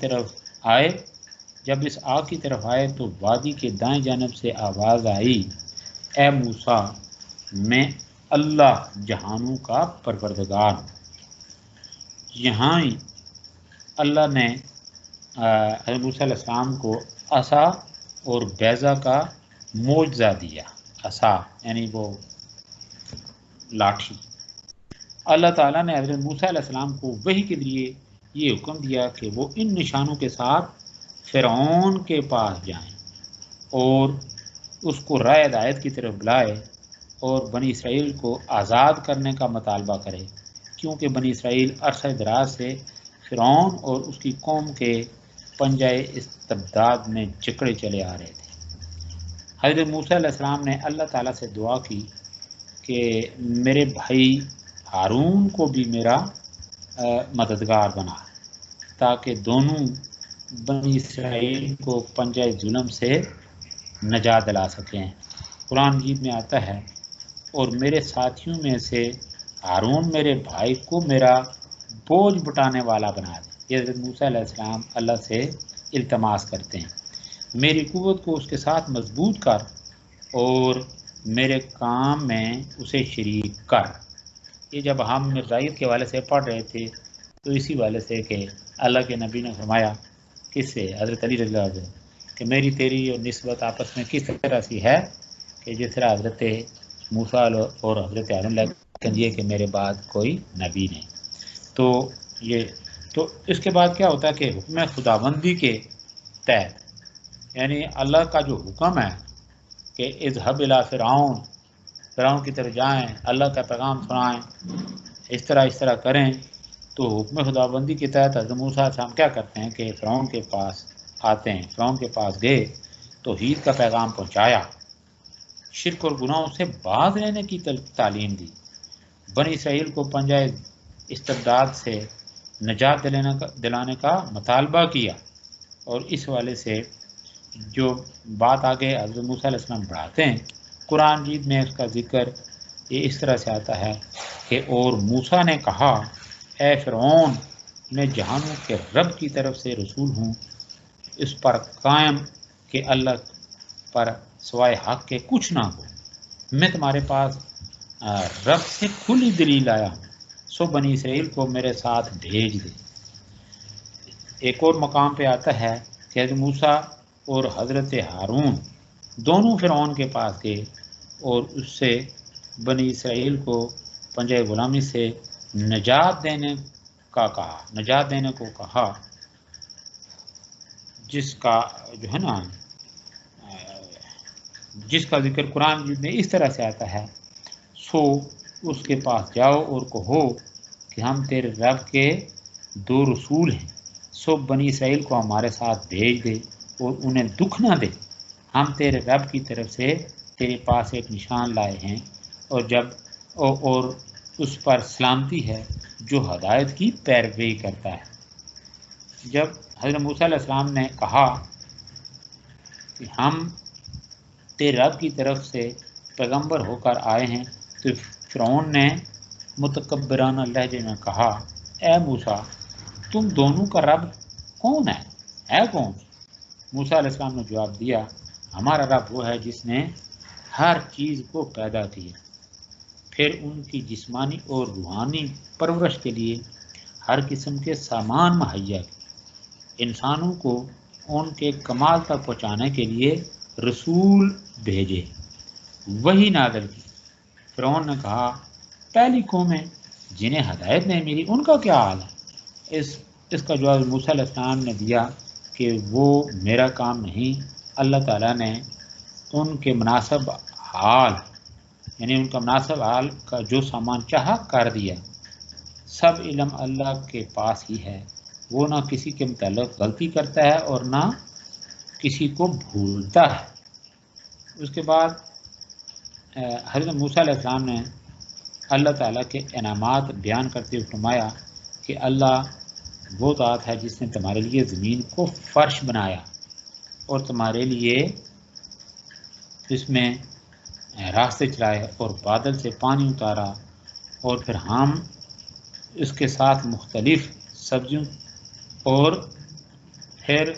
A: طرف آئے تو وادی کے دائیں جانب سے آواز آئی اے موسیٰ میں اللہ جہانوں کا پروردگار ہوں۔ یہاں ہی اللہ نے حضرت موسیٰ علیہ السلام کو عصا اور بیضہ کا معجزہ دیا، عصا یعنی وہ لاٹھی۔ اللہ تعالیٰ نے حضرت موسیٰ علیہ السلام کو وحی کے ذریعے یہ حکم دیا کہ وہ ان نشانوں کے ساتھ فرعون کے پاس جائیں اور اس کو راہ ہدایت کی طرف بلائے اور بنی اسرائیل کو آزاد کرنے کا مطالبہ کرے، کیونکہ بنی اسرائیل عرصہ دراز سے فرعون اور اس کی قوم کے پنجائے استبداد میں جکڑے چلے آ رہے تھے۔ حضرت موسیٰ علیہ السلام نے اللہ تعالیٰ سے دعا کی کہ میرے بھائی ہارون کو بھی میرا مددگار بنا، تاکہ دونوں بنی اسرائیل کو پنجۂ ظلم سے نجات دلا سکیں۔ قرآن مجید میں آتا ہے اور میرے ساتھیوں میں سے ہارون میرے بھائی کو میرا بوجھ بٹانے والا بنا دے۔ یہ حضرت موسیٰ علیہ السلام اللہ سے التماس کرتے ہیں، میری قوت کو اس کے ساتھ مضبوط کر اور میرے کام میں اسے شریک کر۔ یہ جب ہم مرزائیت کے والے سے پڑھ رہے تھے تو اسی والے سے کہ اللہ کے نبی نے فرمایا کس سے، حضرت علی رضی اللہ عنہ، کہ میری تیری اور نسبت آپس میں کس طرح سی ہے کہ جس طرح حضرت موسیٰ اور حضرت ہارون لیکن یہ کہ میرے بعد کوئی نبی نہیں۔ تو اس کے بعد کیا ہوتا ہے کہ حکم خداوندی کے تحت، یعنی اللہ کا جو حکم ہے کہ اذهب الی فرعون کی طرف جائیں، اللہ کا پیغام سنائیں، اس طرح کریں، تو حکم خداوندی کے تحت حضرت موسیٰ علیہ السلام کیا کرتے ہیں کہ فرعون کے پاس آتے ہیں۔ فرعون کے پاس گئے، توحید کا پیغام پہنچایا، شرک اور گناہوں سے باز رہنے کی تعلیم دی، بنی اسرائیل کو پنجائے استبداد سے نجات دلانے کا مطالبہ کیا۔ اور اس والے سے جو بات آگے حضرت موسیٰ علیہ السلام بڑھاتے ہیں، قرآن مجید میں اس کا ذکر یہ اس طرح سے آتا ہے کہ اور موسیٰ نے کہا اے فرعون، میں جہانوں کے رب کی طرف سے رسول ہوں، اس پر قائم کہ اللہ پر سوائے حق کے کچھ نہ ہو، میں تمہارے پاس رب سے کھلی دلیل آیا ہوں، سو بنی اسرائیل کو میرے ساتھ بھیج دے۔ ایک اور مقام پہ آتا ہے کہ حضرت موسیٰ اور حضرت ہارون دونوں فرعون کے پاس گئے اور اس سے بنی اسرائیل کو پنجۂ غلامی سے نجات دینے کو کہا، جس کا جو ہے نا جس کا ذکر قرآن مجید میں اس طرح سے آتا ہے، سو اس کے پاس جاؤ اور کہو کہ ہم تیرے رب کے دو رسول ہیں، سو بنی اسرائیل کو ہمارے ساتھ بھیج دے اور انہیں دکھ نہ دے، ہم تیرے رب کی طرف سے تیرے پاس ایک نشان لائے ہیں اور اس پر سلامتی ہے جو ہدایت کی پیروی کرتا ہے۔ جب حضرت موسیٰ علیہ السلام نے کہا کہ ہم تیرے رب کی طرف سے پیغمبر ہو کر آئے ہیں، تو فرعون نے متکبرانہ لہجے میں کہا اے موسیٰ، تم دونوں کا رب کون ہے کون؟ موسیٰ علیہ السلام نے جواب دیا ہمارا رب وہ ہے جس نے ہر چیز کو پیدا کیا، پھر ان کی جسمانی اور روحانی پرورش کے لیے ہر قسم کے سامان مہیا کیے، انسانوں کو ان کے کمال تک پہنچانے کے لیے رسول بھیجے، وہی نازل کی۔ فرعون نے کہا پہلی قومیں جنہیں ہدایت نہیں ملی ان کا کیا حال ہے؟ اس کا جواب موسیٰ علیہ السلام نے دیا کہ وہ میرا کام نہیں، اللہ تعالیٰ نے ان کے مناسب حال، یعنی ان کا مناسب حال کا جو سامان چاہا کر دیا، سب علم اللہ کے پاس ہی ہے، وہ نہ کسی کے متعلق غلطی کرتا ہے اور نہ کسی کو بھولتا ہے۔ اس کے بعد حضرت موسیٰ علیہ السلام نے اللہ تعالیٰ کے انعامات بیان کرتے ہوئے فرمایا کہ اللہ وہ ذات ہے جس نے تمہارے لیے زمین کو فرش بنایا اور تمہارے لیے اس میں راستے چلائے اور بادل سے پانی اتارا، اور پھر ہم اس کے ساتھ مختلف سبزیوں اور پھر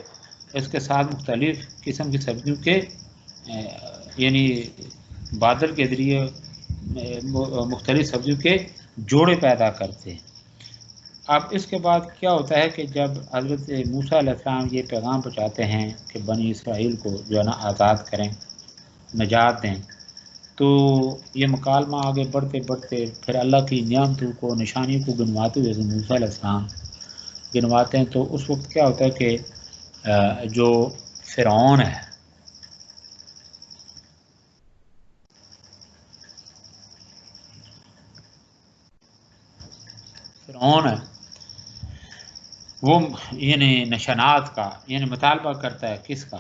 A: اس کے ساتھ مختلف قسم کی سبزیوں کے یعنی بادل کے ذریعے مختلف سبزیوں کے جوڑے پیدا کرتے ہیں۔ اب اس کے بعد کیا ہوتا ہے کہ جب حضرت موسیٰ علیہ السلام یہ پیغام پہنچاتے ہیں کہ بنی اسرائیل کو جو ہے نا آزاد کریں، نجات دیں، تو یہ مکالمہ آگے بڑھتے بڑھتے پھر اللہ کی نعمتوں کو، نشانیوں کو گنواتے ہوئے حضرت موسیٰ علیہ السلام گنواتے ہیں، تو اس وقت کیا ہوتا ہے کہ جو فرعون ہے فرعون ہے وہ یعنی نشانات کا یعنی مطالبہ کرتا ہے، کس کا؟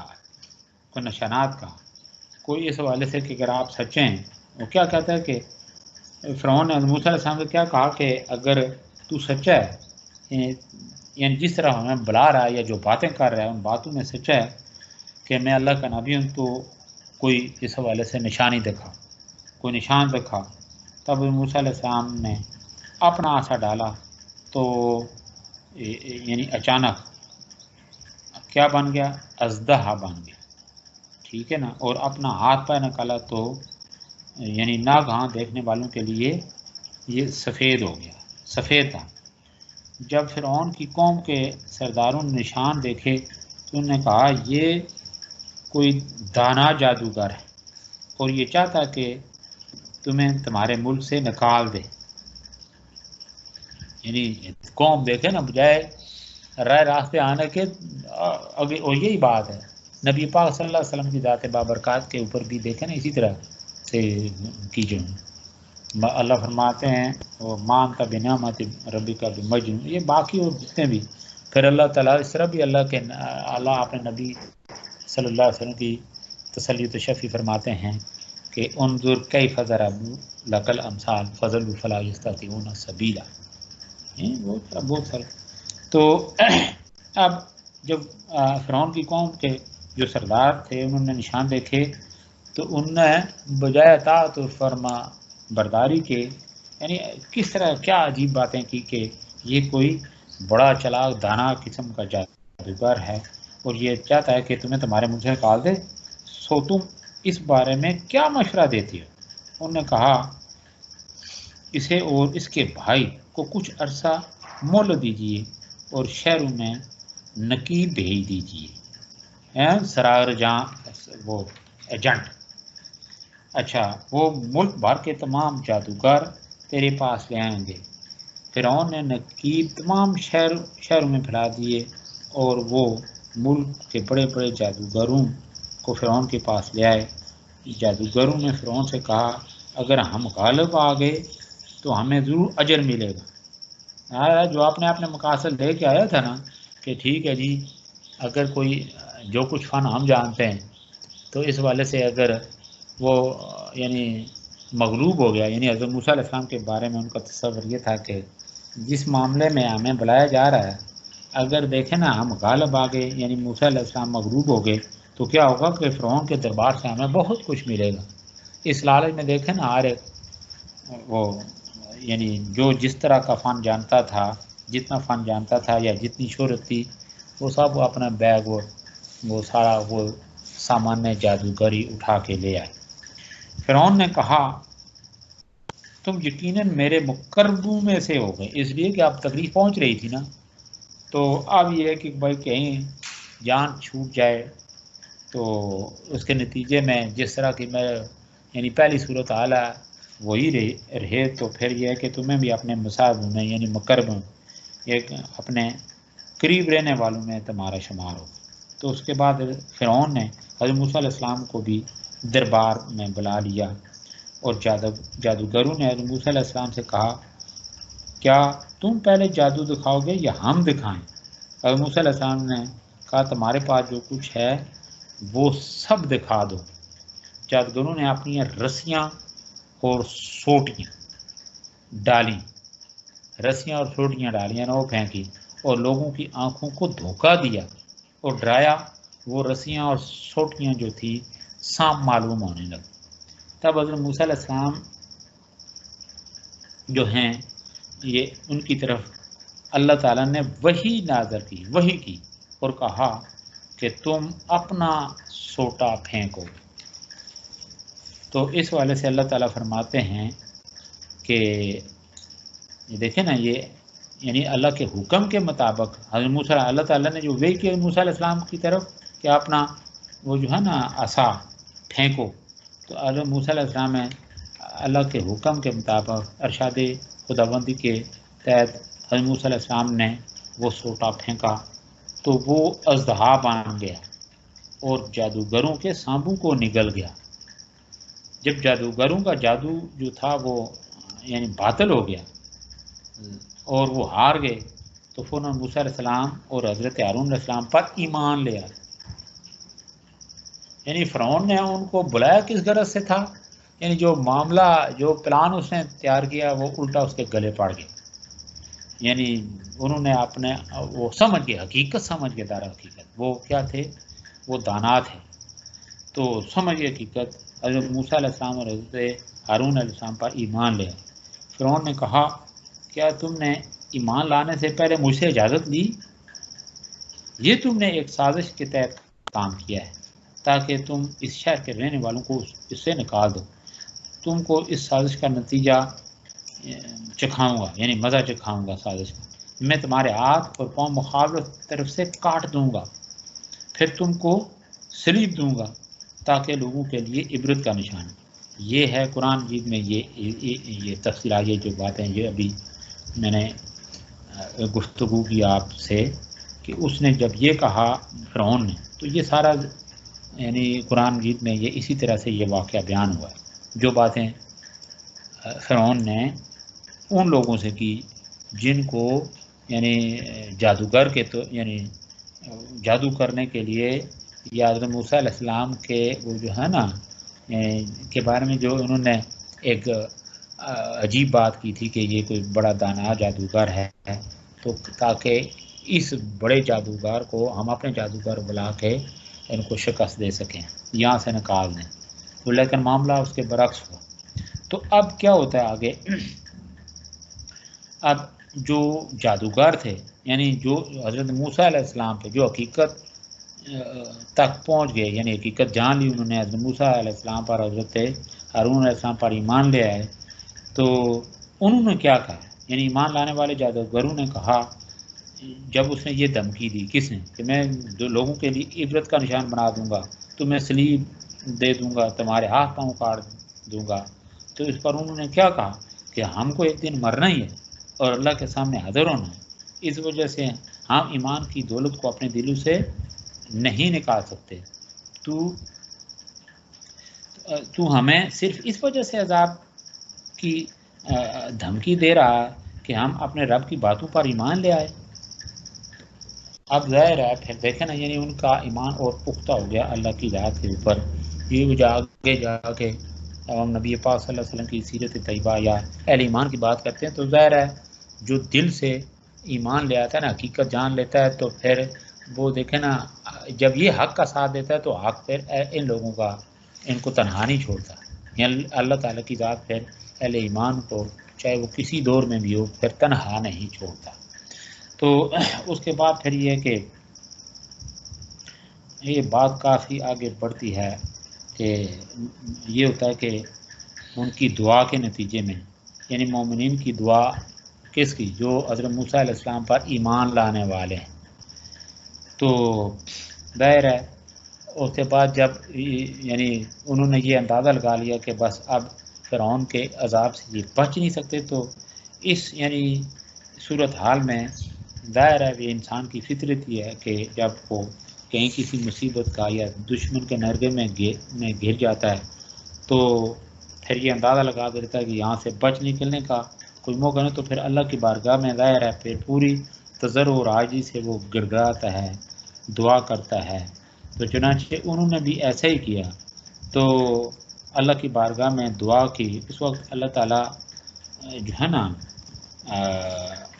A: کوئی نشانات کا، کوئی اس حوالے سے کہ اگر آپ سچے ہیں، وہ کیا کہتا ہے کہ فرعون نے موسیٰ علیہ السلام سے کیا کہا کہ اگر تو سچا ہے، یعنی جس طرح ہمیں بلا رہا ہے یا جو باتیں کر رہا ہے ان باتوں میں سچا ہے کہ میں اللہ کا نبی ہوں، تو کوئی اس حوالے سے نشانی دکھا، کوئی نشان دکھا۔ تب موسیٰ علیہ السلام نے اپنا عصا ڈالا تو یعنی اچانک کیا بن گیا؟ اژدہا بن گیا، ٹھیک ہے نا، اور اپنا ہاتھ پہ نکالا تو یعنی ناگہاں دیکھنے والوں کے لیے یہ سفید ہو گیا، سفید تھا۔ جب فرعون کی قوم کے سرداروں نے نشان دیکھے تو انہوں نے کہا یہ کوئی دانا جادوگر ہے اور یہ چاہتا کہ تمہیں تمہارے ملک سے نکال دے۔ یعنی قوم دیکھے نا، بجائے رائے راستے آنے کے اور یہی بات ہے نبی پاک صلی اللہ علیہ وسلم کی ذات بابرکات کے اوپر بھی دیکھیں نا، اسی طرح سے کیجیے۔ اللہ فرماتے ہیں وہ مانتا بنعمت ربی کا بھی مجنون، یہ باقی اور جتنے بھی، پھر اللہ تعالیٰ اس طرح بھی اللہ اپنے نبی صلی اللہ علیہ وسلم کی تسلی و تشفی فرماتے ہیں کہ انظر کیف ضربوا لک الامثال فضلوا فلا یستطیعون سبیلا، بہت سارے۔ تو اب جب فرعون کی قوم کے جو سردار تھے انہوں نے نشان دیکھے تو انہوں نے بجائے اطاعت و فرما برداری کے، یعنی کس طرح کیا عجیب باتیں کی کہ یہ کوئی بڑا چلاک دانا قسم کا جادوگر ہے اور یہ چاہتا ہے کہ تمہیں تمہارے منہ سے نکال دے، سو تم اس بارے میں کیا مشورہ دیتی ہو؟ انہوں نے کہا اسے اور اس کے بھائی کو کچھ عرصہ مہلت دیجیے اور شہروں میں نقیب بھیج دیجیے، سرار جہاں وہ ایجنٹ، اچھا وہ ملک بھر کے تمام جادوگر تیرے پاس لے آئیں گے۔ فرعون نے نقیب تمام شہروں میں پھیلا دیے اور وہ ملک کے بڑے بڑے جادوگروں کو فرعون کے پاس لے آئے۔ جادوگروں نے فرعون سے کہا اگر ہم غالب آ گئے تو ہمیں ضرور اجر ملے گا۔ جو آپ نے اپنے مقاصد لے کے آیا تھا نا کہ ٹھیک ہے جی، اگر کوئی جو کچھ فن ہم جانتے ہیں تو اس والے سے اگر وہ یعنی مغلوب ہو گیا، یعنی حضرت موسیٰ علیہ السلام کے بارے میں ان کا تصور یہ تھا کہ جس معاملے میں ہمیں بلایا جا رہا ہے اگر دیکھیں نا ہم غالب آ گئے، یعنی موسیٰ علیہ السلام مغلوب ہو گئے تو کیا ہوگا کہ فرعون کے دربار سے ہمیں بہت کچھ ملے گا۔ اس لالچ میں دیکھیں نا ہر ایک وہ یعنی جو جس طرح کا فن جانتا تھا، جتنا فن جانتا تھا یا جتنی شہرت تھی، وہ سب اپنا بیگ وہ سارا وہ سامان جادوگری اٹھا کے لے آئے۔ فرعون نے کہا تم یقیناً میرے مقربوں میں سے ہو گئے، اس لیے کہ اب تکلیف پہنچ رہی تھی نا، تو اب یہ ہے کہ بھائی کہیں جان چھوٹ جائے تو اس کے نتیجے میں جس طرح کی میں یعنی پہلی صورت حال ہے وہی رہے تو پھر یہ ہے کہ تمہیں بھی اپنے مصاحب میں یعنی مقرب ایک اپنے قریب رہنے والوں میں تمہارا شمار ہو۔ تو اس کے بعد فرعون نے حضرت موسیٰ علیہ السلام کو بھی دربار میں بلا لیا اور جادوگروں نے حضرت موسیٰ علیہ السلام سے کہا کیا تم پہلے جادو دکھاؤ گے یا ہم دکھائیں؟ حضرت موسیٰ علیہ السلام نے کہا تمہارے پاس جو کچھ ہے وہ سب دکھا دو۔ جادوگروں نے اپنی رسیاں اور سوٹیاں ڈالیں، رسیاں اور سوٹیاں ڈالیاں نہ وہ پھینکی اور لوگوں کی آنکھوں کو دھوکہ دیا اور ڈرایا۔ وہ رسیاں اور سوٹیاں جو تھی سانپ معلوم ہونے لگی۔ تب حضرت موسیٰ علیہ السلام جو ہیں یہ ان کی طرف اللہ تعالیٰ نے وحی نازل کی، وحی کی اور کہا کہ تم اپنا سوٹا پھینکو۔ تو اس والے سے اللہ تعالیٰ فرماتے ہیں کہ یہ دیکھیں نا یہ یعنی اللہ کے حکم کے مطابق حضرت موسیٰ اللہ تعالیٰ نے جو وحی کی موسیٰ علیہ السلام کی طرف کہ اپنا وہ جو ہے نا عصا پھینکو، تو حضرت موسیٰ علیہ السلام نے اللہ کے حکم کے مطابق ارشاد خداوندی کے تحت حضرت موسیٰ علیہ السلام نے وہ سوٹا پھینکا تو وہ اژدہا بن گیا اور جادوگروں کے سانپوں کو نگل گیا۔ جب جادوگروں کا جادو جو تھا وہ یعنی باطل ہو گیا اور وہ ہار گئے تو فوراً موسیٰ علیہ السلام اور حضرت ہارون علیہ السلام پر ایمان لے آئے. یعنی فرعون نے ان کو بلایا کس غرض سے تھا؟ یعنی جو معاملہ جو پلان اس نے تیار کیا وہ الٹا اس کے گلے پڑ گیا. یعنی انہوں نے اپنے وہ سمجھ گئے، حقیقت سمجھ گئے، دار حقیقت. وہ کیا تھے؟ وہ دانا تھے. تو سمجھ گئے حقیقت. حضرت موسیٰ علیہ السلام اور حضرت ہارون علیہ السلام پر ایمان لے آئے. فرعون نے کہا کیا تم نے ایمان لانے سے پہلے مجھ سے اجازت لی؟ یہ تم نے ایک سازش کے تحت کام کیا ہے تاکہ تم اس شہر کے رہنے والوں کو اس سے نکال دو. تم کو اس سازش کا نتیجہ چکھاؤں گا، یعنی مزہ چکھاؤں گا سازش کا. میں تمہارے ہاتھ اور پاؤں مخالف طرف سے کاٹ دوں گا، پھر تم کو سلیب دوں گا تاکہ لوگوں کے لیے عبرت کا نشان. یہ ہے قرآن مجید میں یہ تفصیلات، یہ جو باتیں یہ ابھی میں نے گفتگو کی آپ سے کہ اس نے جب یہ کہا فرعون نے، تو یہ سارا یعنی قرآن مجید میں یہ اسی طرح سے یہ واقعہ بیان ہوا ہے. جو باتیں فرعون نے ان لوگوں سے کی جن کو یعنی جادوگر کے تو یعنی جادو کرنے کے لیے یا حضرت موسیٰ علیہ السلام کے وہ جو ہے نا کے بارے میں جو انہوں نے ایک عجیب بات کی تھی کہ یہ کوئی بڑا دانا جادوگر ہے، تو تاکہ اس بڑے جادوگر کو ہم اپنے جادوگر بلا کے ان کو شکست دے سکیں، یہاں سے نکال دیں. تو لیکن معاملہ اس کے برعکس ہوا. تو اب کیا ہوتا ہے آگے؟ اب جو جادوگر تھے یعنی جو حضرت موسیٰ علیہ السلام پہ جو حقیقت تک پہنچ گئے، یعنی حقیقت جان لی انہوں نے، حضرت موسیٰ علیہ السلام پر حضرت ہارون علیہ السلام پر ایمان لے آئے. تو انہوں نے کیا کہا؟ یعنی ایمان لانے والے جادوگروں نے کہا جب اس نے یہ دھمکی دی، کس نے؟ کہ میں جو لوگوں کے لیے عبرت کا نشان بنا دوں گا، تو میں سلیب دے دوں گا، تمہارے ہاتھ پاؤں کاٹ دوں گا. تو اس پر انہوں نے کیا کہا کہ ہم کو ایک دن مرنا ہی ہے اور اللہ کے سامنے حاضر ہونا ہے، اس وجہ سے ہم ایمان کی دولت کو اپنے دلوں سے نہیں نکال سکتے. تو ہمیں صرف اس وجہ سے عذاب کی دھمکی دے رہا ہے کہ ہم اپنے رب کی باتوں پر ایمان لے آئے. اب ظاہر ہے پھر دیکھیں نا، یعنی ان کا ایمان اور پختہ ہو گیا اللہ کی ذات کے اوپر. یہ آگے جا کے ہم نبی پاک صلی اللہ علیہ وسلم کی سیرت طیبہ یا اہل ایمان کی بات کرتے ہیں تو ظاہر ہے جو دل سے ایمان لے آتا ہے نا، حقیقت جان لیتا ہے، تو پھر وہ دیکھیں نا جب یہ حق کا ساتھ دیتا ہے تو حق پھر ان لوگوں کا ان کو تنہا نہیں چھوڑتا. یعنی اللہ تعالیٰ کی ذات پھر اہل ایمان کو چاہے وہ کسی دور میں بھی ہو پھر تنہا نہیں چھوڑتا. تو اس کے بعد پھر یہ کہ یہ بات کافی آگے بڑھتی ہے کہ یہ ہوتا ہے کہ ان کی دعا کے نتیجے میں، یعنی مومنین کی دعا کس کی؟ جو حضرت موسیٰ علیہ السلام پر ایمان لانے والے ہیں. تو ظاہر ہے اس کے بعد جب یعنی انہوں نے یہ اندازہ لگا لیا کہ بس اب فرعون کے عذاب سے یہ بچ نہیں سکتے، تو اس یعنی صورت حال میں ظاہر ہے یہ انسان کی فطرت یہ ہے کہ جب وہ کہیں کسی مصیبت کا یا دشمن کے نرغے میں گر جاتا ہے تو پھر یہ اندازہ لگا دیتا ہے کہ یہاں سے بچ نکلنے کا کوئی موقع نہیں، تو پھر اللہ کی بارگاہ میں ظاہر ہے پھر پوری تضرع اور عاجزی سے وہ گر گراتا ہے، دعا کرتا ہے. تو چنانچہ انہوں نے بھی ایسا ہی کیا، تو اللہ کی بارگاہ میں دعا کی. اس وقت اللہ تعالیٰ جو ہے نا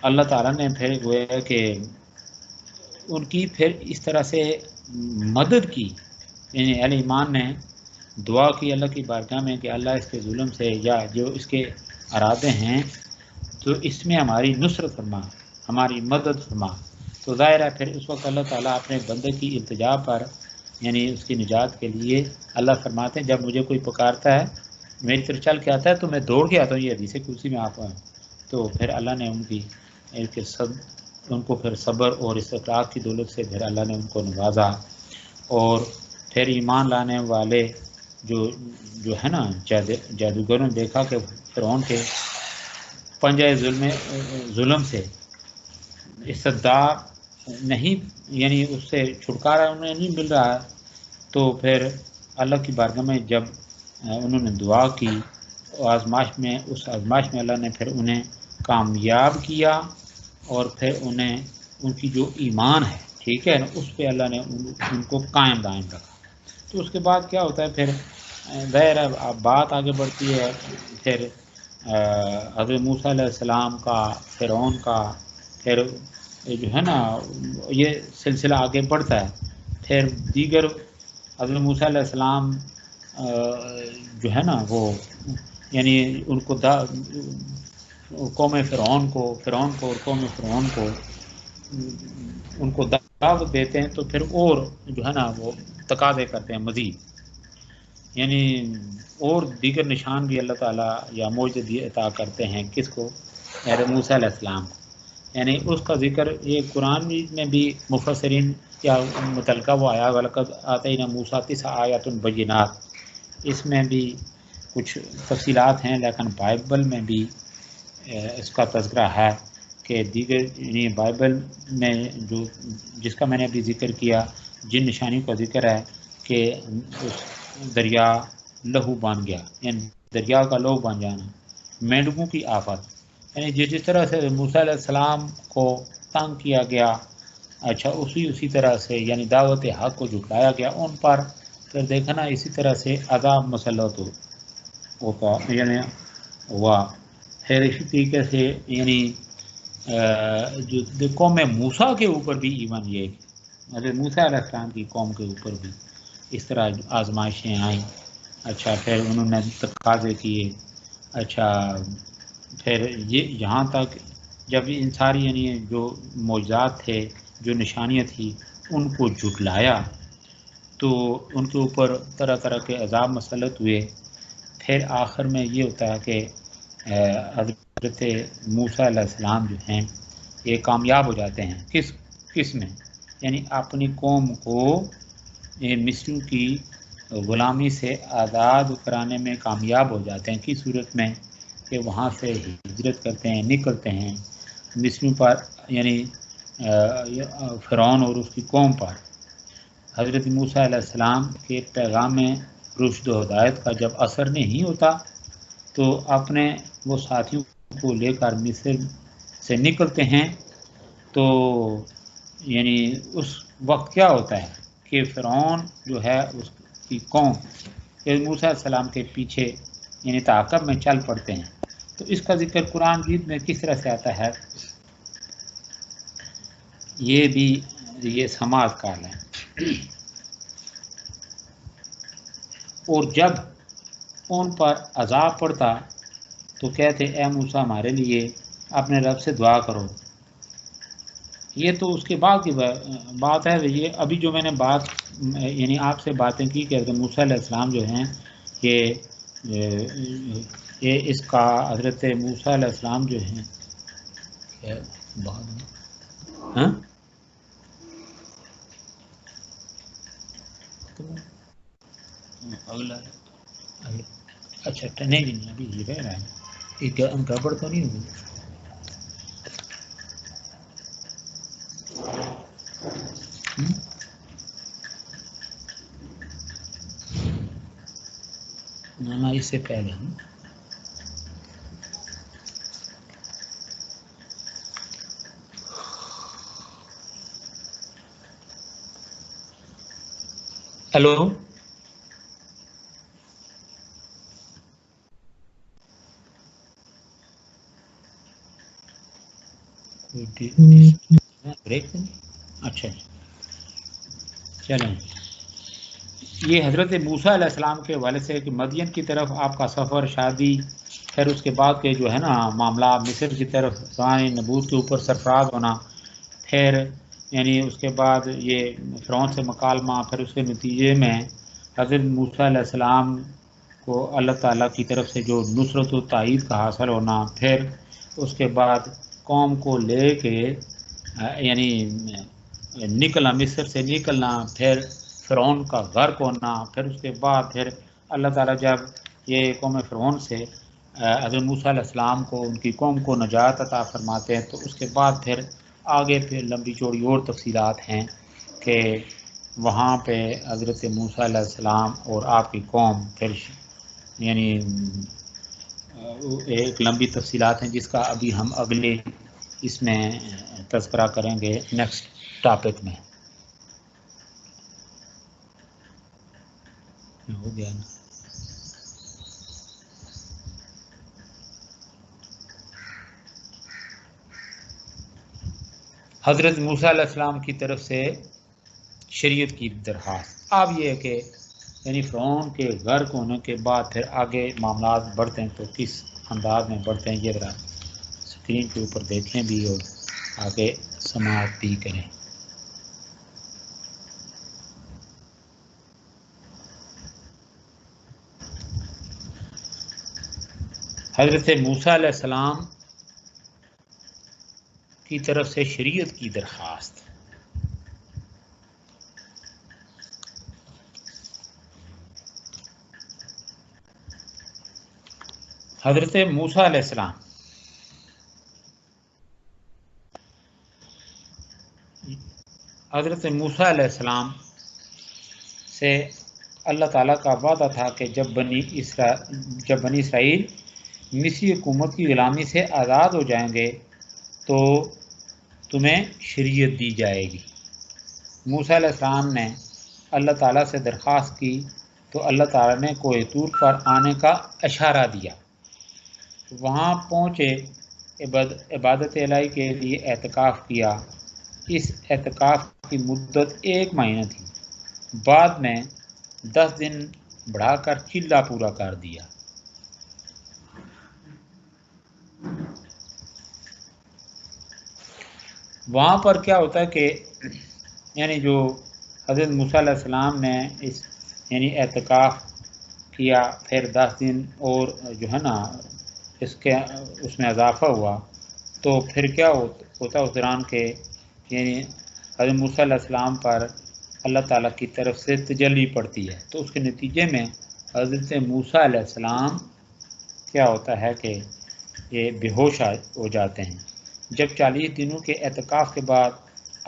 A: اللہ تعالیٰ نے پھر وہ ہے کہ ان کی پھر اس طرح سے مدد کی. یعنی اہل ایمان نے دعا کی اللہ کی بارگاہ میں کہ اللہ اس کے ظلم سے یا جو اس کے ارادے ہیں تو اس میں ہماری نصرت فرما، ہماری مدد فرما. تو ظاہر ہے پھر اس وقت اللہ تعالیٰ اپنے بندے کی التجا پر یعنی اس کی نجات کے لیے اللہ فرماتے ہیں جب مجھے کوئی پکارتا ہے میری طرف چل کے آتا ہے تو میں دوڑ کے آتا ہوں. یہ حدیث کرسی میں آتا ہے. تو پھر اللہ نے ان کو پھر صبر اور استقرار کی دولت سے پھر اللہ نے ان کو نوازا. اور پھر ایمان لانے والے جو ہے نا جادوگروں نے دیکھا کہ فرعون کے پنجہ ظلم سے استدعا نہیں، یعنی اس سے چھٹکارا انہیں نہیں مل رہا، تو پھر اللہ کی بارگاہ میں جب انہوں نے دعا کی اس آزمائش میں اللہ نے پھر انہیں کامیاب کیا اور پھر انہیں ان کی جو ایمان ہے ٹھیک ہے نا اس پہ اللہ نے ان کو قائم دائم رکھا. تو اس کے بعد کیا ہوتا ہے پھر ظاہر ہے اب بات آگے بڑھتی ہے. پھر حضرت موسیٰ علیہ السلام کا فرعون کا پھر جو ہے نا یہ سلسلہ آگے بڑھتا ہے. پھر دیگر حضرت موسیٰ علیہ السلام جو ہے نا وہ یعنی ان کو قوم فرعون کو اور قوم فرعون کو ان کو دعوت دیتے ہیں تو پھر اور جو ہے نا وہ تقاضے کرتے ہیں مزید، یعنی اور دیگر نشان بھی اللہ تعالیٰ یا معجزے عطا کرتے ہیں کس کو؟ حضرت موسیٰ علیہ السلام کو. یعنی اس کا ذکر یہ قرآن میں بھی مفسرین یا متعلقہ وہ آیا وَلَقَدْ آتَيْنَا مُوسَىٰ 9 آیَاتٍ بَيِّنَاتٍ، اس میں بھی کچھ تفصیلات ہیں لیکن بائبل میں بھی اس کا تذکرہ ہے کہ دیگر یعنی بائبل میں جو جس کا میں نے ابھی ذکر کیا جن نشانیوں کا ذکر ہے کہ اس دریا لہو بن گیا، یعنی دریا کا لہو بن جانا، مینڈکوں کی آفت، یعنی جس طرح سے موسیٰ علیہ السلام کو تنگ کیا گیا اچھا اسی طرح سے یعنی دعوت حق کو جھٹلایا گیا ان پر، پھر دیکھنا اسی طرح سے عذاب مسلط ہوتا یعنی ہوا. پھر اسی طریقے سے یعنی جو قوم موسیٰ کے اوپر بھی ایون یہ حضرت موسیٰ علیہ السلام کی قوم کے اوپر بھی اس طرح آزمائشیں آئیں. اچھا پھر انہوں نے تقاضے کیے. اچھا پھر یہ یہاں تک جب ان ساری یعنی جو معجزات تھے جو نشانیاں تھیں ان کو جھٹلایا تو ان کے اوپر طرح طرح کے عذاب مسلط ہوئے. پھر آخر میں یہ ہوتا ہے کہ حضرت موسیٰ علیہ السلام جو ہیں یہ کامیاب ہو جاتے ہیں کس میں؟ یعنی اپنی قوم کو مصریوں کی غلامی سے آزاد کرانے میں کامیاب ہو جاتے ہیں. کس صورت میں؟ کہ وہاں سے ہجرت کرتے ہیں، نکلتے ہیں مصریوں پر یعنی فرعون اور اس کی قوم پر. حضرت موسیٰ علیہ السلام کے پیغام رشد و ہدایت کا جب اثر نہیں ہوتا تو اپنے وہ ساتھیوں کو لے کر مصر سے نکلتے ہیں. تو یعنی اس وقت کیا ہوتا ہے کہ فرعون جو ہے اس کی قوم موسیٰ علیہ السلام کے پیچھے یعنی تعاقب میں چل پڑتے ہیں. تو اس کا ذکر قرآن مجید میں کس طرح سے آتا ہے یہ بھی یہ سماعت کال ہے. اور جب ان پر عذاب پڑتا تو کہتے اے موسیٰ ہمارے لیے اپنے رب سے دعا کرو. یہ تو اس کے بعد کی بات ہے. یہ ابھی جو میں نے بات یعنی آپ سے باتیں کی کہ حضرت موسیٰ علیہ السلام جو ہیں یہ اس کا حضرت موسیٰ علیہ السلام جو ہیں ہاں اگلا اچھا نہیں ابھی یہ رہ رہا ہے گڑبڑ تو نہیں ہوگی. نہ اس سے پہلے ہم ہیلو بریک اچھا چلیں. یہ حضرت موسیٰ علیہ السلام کے حوالے سے کہ مدین کی طرف آپ کا سفر، شادی، پھر اس کے بعد کے جو ہے نا معاملہ مصر کی طرف نبوت کے اوپر سرفراز ہونا، پھر یعنی اس کے بعد یہ فرعون سے مکالمہ، پھر اس کے نتیجے میں حضرت موسیٰ علیہ السلام کو اللہ تعالیٰ کی طرف سے جو نصرت و تائید کا حاصل ہونا، پھر اس کے بعد قوم کو لے کے یعنی نکلنا، مصر سے نکلنا، پھر فرعون کا غرق ہونا، پھر اس کے بعد پھر اللہ تعالیٰ جب یہ قوم فرعون سے حضرت موسیٰ علیہ السلام کو ان کی قوم کو نجات عطا فرماتے ہیں تو اس کے بعد پھر آگے پھر لمبی چوڑی اور تفصیلات ہیں کہ وہاں پہ حضرت موسیٰ علیہ السلام اور آپ کی قوم پھر یعنی ایک لمبی تفصیلات ہیں جس کا ابھی ہم اگلے اس میں تذکرہ کریں گے نیکسٹ ٹاپک میں. ہو گیا نا. حضرت موسیٰ علیہ السلام کی طرف سے شریعت کی درخواست. اب یہ ہے کہ یعنی فرعون کے غرق ہونے کے بعد پھر آگے معاملات بڑھتے ہیں تو کس انداز میں بڑھتے ہیں یہ ذرا اسکرین کے اوپر دیکھیں بھی اور آگے سماعت بھی کریں. حضرت موسیٰ علیہ السلام کی طرف سے شریعت کی درخواست. حضرت موسیٰ علیہ السلام حضرت موسیٰ علیہ السلام سے اللہ تعالیٰ کا وعدہ تھا کہ جب بنی اسرائیل مصری حکومت کی غلامی سے آزاد ہو جائیں گے تو تمہیں شریعت دی جائے گی. موسیٰ علیہ السلام نے اللہ تعالیٰ سے درخواست کی تو اللہ تعالیٰ نے کوہ طور پر آنے کا اشارہ دیا. وہاں پہنچے، عبادت الہی کے لیے اعتکاف کیا. اس اعتکاف کی مدت 1 مہینہ تھی. بعد میں 10 دن بڑھا کر چلہ پورا کر دیا. وہاں پر کیا ہوتا ہے کہ یعنی جو حضرت موسیٰ علیہ السلام نے اس یعنی اعتکاف کیا، پھر 10 دن اور جو ہے نا اس میں اضافہ ہوا، تو پھر کیا ہوتا اس دوران کے یعنی حضرت موسیٰ علیہ السلام پر اللہ تعالیٰ کی طرف سے تجلی پڑتی ہے. تو اس کے نتیجے میں حضرت موسیٰ علیہ السلام کیا ہوتا ہے کہ یہ بے ہوش ہو جاتے ہیں. جب 40 دنوں کے اعتکاف کے بعد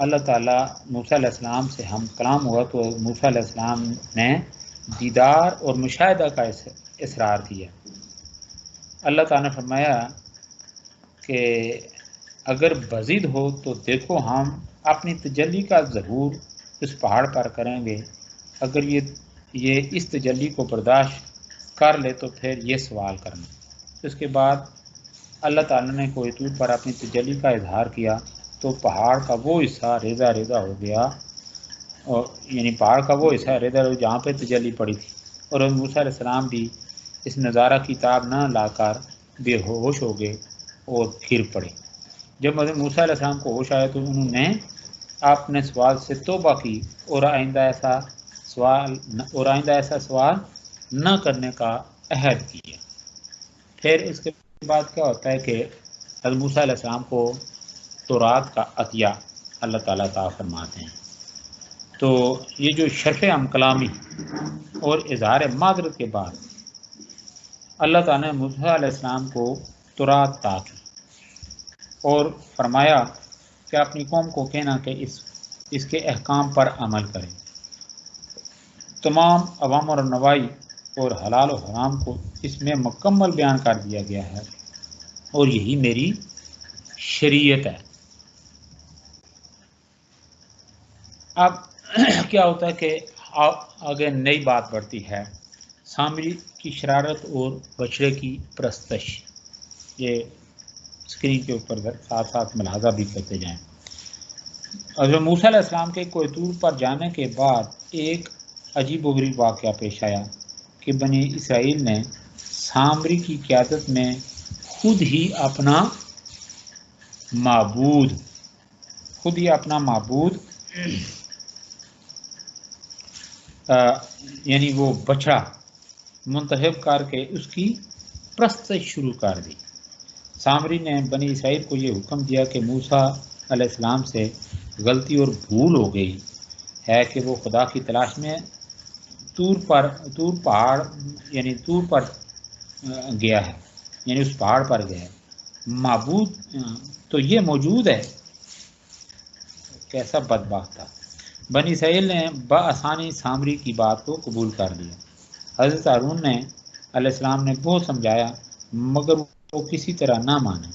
A: اللہ تعالیٰ موسیٰ علیہ السلام سے ہم کلام ہوا تو موسیٰ علیہ السلام نے دیدار اور مشاہدہ کا اصرار کیا. اللہ تعالیٰ نے فرمایا کہ اگر مزید ہو تو دیکھو ہم اپنی تجلی کا ظہور اس پہاڑ پر کریں گے. اگر یہ اس تجلی کو برداشت کر لے تو پھر یہ سوال کرنا. اس کے بعد اللہ تعالیٰ نے کوہ طور پر اپنی تجلی کا اظہار کیا تو پہاڑ کا وہ حصہ ریزہ ریزہ ہو گیا، اور یعنی پہاڑ کا وہ حصہ ریزہ ریزہ جہاں پہ تجلی پڑی تھی. اور موسیٰ علیہ السلام بھی اس نظارہ کی تاب نہ لا کر بے ہوش ہو گئے اور گر پڑے. جب حضرت موسیٰ علیہ السلام کو ہوش آیا تو انہوں نے اپنے سوال سے توبہ کی اور آئندہ ایسا سوال نہ کرنے کا عہد کیا. پھر اس کے بعد کیا ہوتا ہے کہ حضرت موسیٰ علیہ السلام کو تورات کا عطیہ اللہ تعالیٰ عطا فرماتے ہیں. تو یہ جو شرف ہم کلامی اور اظہار معذرت کے بعد اللہ تعالیٰ نے موسیٰ علیہ السلام کو تورات عطا کی اور فرمایا کہ اپنی قوم کو کہنا کہ اس کے احکام پر عمل کریں. تمام اوامر و نواہی اور حلال و حرام کو اس میں مکمل بیان کر دیا گیا ہے اور یہی میری شریعت ہے. اب کیا ہوتا ہے کہ آگے نئی بات بڑھتی ہے، سامری کی شرارت اور بچڑے کی پرستش. یہ اسکرین کے اوپر ساتھ ساتھ ملاحظہ بھی کرتے جائیں. حضرت موسیٰ علیہ السلام کے کوہ طور پر جانے کے بعد ایک عجیب و غریب واقعہ پیش آیا کہ بنی اسرائیل نے سامری کی قیادت میں خود ہی اپنا معبود یعنی وہ بچڑا منتخب کر کے اس کی پرستش شروع کر دی. سامری نے بنی اسرائیل کو یہ حکم دیا کہ موسیٰ علیہ السلام سے غلطی اور بھول ہو گئی ہے کہ وہ خدا کی تلاش میں طور پہاڑ یعنی طور پر گیا ہے، یعنی اس پہاڑ پر گیا ہے. معبود تو یہ موجود ہے. کیسا بدبخت تھا. بنی اسرائیل نے بآسانی سامری کی بات کو قبول کر لیا. حضرت ہارون علیہ السلام نے بہت سمجھایا مگر وہ کسی طرح نہ مانے۔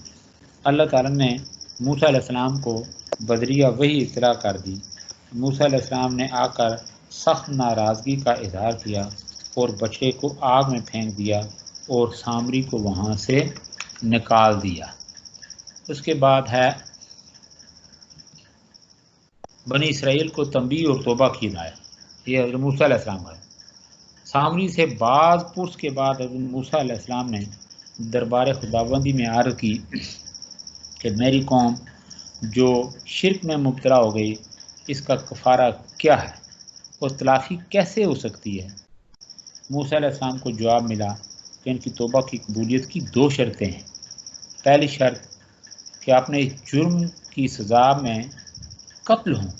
A: اللہ تعالیٰ نے موسیٰ علیہ السلام کو بدریہ وہی اطلاع کر دی۔ موسیٰ علیہ السلام نے آ کر سخت ناراضگی کا اظہار کیا اور بچڑے کو آگ میں پھینک دیا اور سامری کو وہاں سے نکال دیا۔ اس کے بعد ہے بنی اسرائیل کو تنبیہ اور توبہ کی ہدایت۔ یہ حضرت موسیٰ علیہ السلام کا ہے۔ سامری سے بعض پرس کے بعد حضرت موسیٰ علیہ السلام نے دربار خداوندی میں عرض کی کہ میری قوم جو شرک میں مبتلا ہو گئی، اس کا کفارہ کیا ہے اور تلافی کیسے ہو سکتی ہے؟ موسیٰ علیہ السلام کو جواب ملا کہ ان کی توبہ کی قبولیت کی 2 شرطیں ہیں۔ پہلی شرط کہ اپنے جرم کی سزا میں قتل ہوں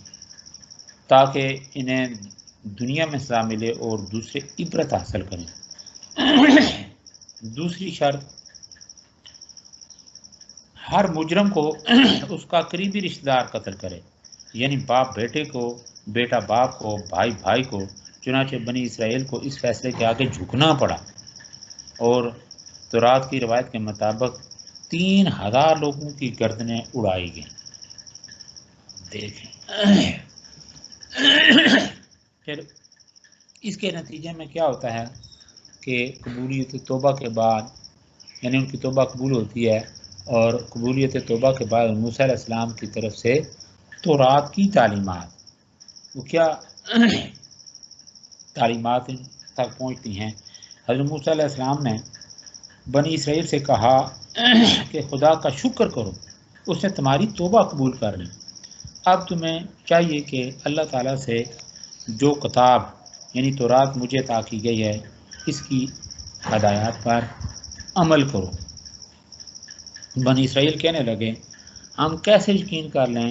A: تاکہ انہیں دنیا میں سزا ملے اور دوسرے عبرت حاصل کریں۔ دوسری شرط ہر مجرم کو اس کا قریبی رشتہ دار قتل کرے، یعنی باپ بیٹے کو، بیٹا باپ کو، بھائی بھائی کو۔ چنانچہ بنی اسرائیل کو اس فیصلے کے آگے جھکنا پڑا اور تورات کی روایت کے مطابق 3000 لوگوں کی گردنیں اڑائی گئیں۔ دیکھیں پھر اس کے نتیجے میں کیا ہوتا ہے کہ قبولیت توبہ کے بعد، یعنی ان کی توبہ قبول ہوتی ہے، اور قبولیت توبہ کے بعد موسیٰ علیہ السلام کی طرف سے تورات کی تعلیمات، وہ کیا تعلیمات تک پہنچتی ہیں۔ حضرت موسیٰ علیہ السلام نے بنی اسرائیل سے کہا کہ خدا کا شکر کرو، اس نے تمہاری توبہ قبول کر لی۔ اب تمہیں چاہیے کہ اللہ تعالیٰ سے جو کتاب یعنی تورات مجھے عطا کی گئی ہے، اس کی ہدایات پر عمل کرو۔ بنی اسرائیل کہنے لگے ہم کیسے یقین کر لیں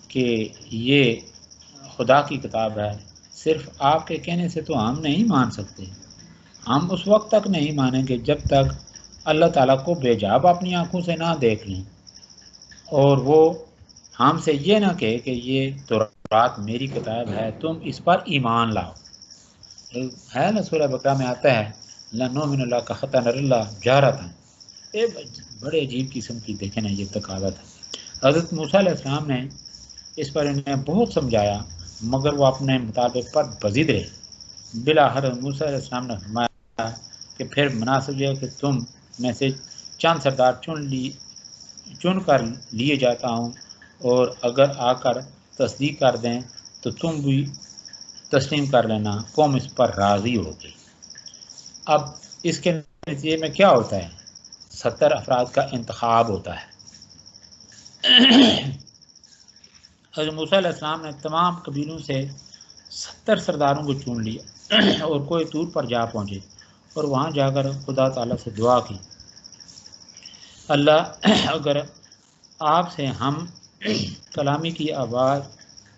A: کہ یہ خدا کی کتاب ہے؟ صرف آپ کے کہنے سے تو ہم نہیں مان سکتے۔ ہم اس وقت تک نہیں مانیں گے جب تک اللہ تعالیٰ کو بے جاب اپنی آنکھوں سے نہ دیکھ لیں اور وہ ہم سے یہ نہ کہے کہ یہ تورات میری کتاب ہے، تم اس پر ایمان لاؤ۔ ہے نا، سورہ بقرہ میں آتا ہے لَنُؤْمِنَ لَكَ حَتَّىٰ نَرَى اللَّهَ جَهْرَةً۔ بڑے عجیب قسم کی دیکھیں نا یہ تقاضا تھا۔ حضرت موسیٰ علیہ السلام نے اس پر انہیں بہت سمجھایا مگر وہ اپنے مطالبے پر بضد رہے۔ بالآخر موسیٰ علیہ السلام نے فرمایا کہ پھر مناسب ہے کہ تم میں سے چند سردار چن کر لیے جاتا ہوں، اور اگر آ کر تصدیق کر دیں تو تم بھی تسلیم کر لینا۔ قوم اس پر راضی ہو گئی۔ اب اس کے نتیجے میں کیا ہوتا ہے؟ 70 افراد کا انتخاب ہوتا ہے۔ حضرت موسیٰ علیہ السلام نے تمام قبیلوں سے 70 سرداروں کو چن لیا اور کوئی طور پر جا پہنچے اور وہاں جا کر خدا تعالیٰ سے دعا کی، اللہ اگر آپ سے ہم کلامی کی آواز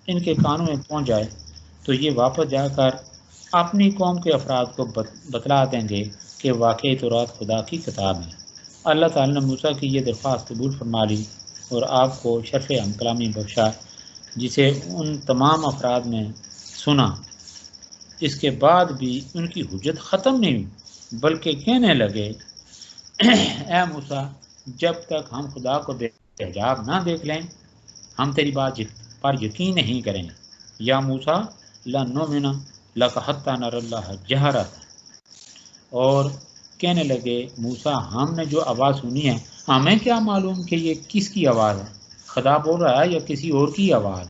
A: ان کے کانوں میں پہنچ جائے تو یہ واپس جا کر اپنی قوم کے افراد کو بتلا دیں گے کہ واقعی تورات خدا کی کتاب ہے۔ اللہ تعالیٰ نے موسیٰ کی یہ درخواست قبول فرما لی اور آپ کو شرف ہم کلامی بخشا، جسے ان تمام افراد نے سنا۔ اس کے بعد بھی ان کی حجت ختم نہیں ہوئی، بلکہ کہنے لگے اے موسیٰ، جب تک ہم خدا کو بے حجاب نہ دیکھ لیں ہم تیری بات پر یقین نہیں کریں گے۔ یا موسیٰ لن نؤمن لک حتی نری اللہ جہرۃ، اور کہنے لگے موسیٰ ہم نے جو آواز سنی ہے ہمیں کیا معلوم کہ یہ کس کی آواز ہے، خدا بول رہا ہے یا کسی اور کی آواز۔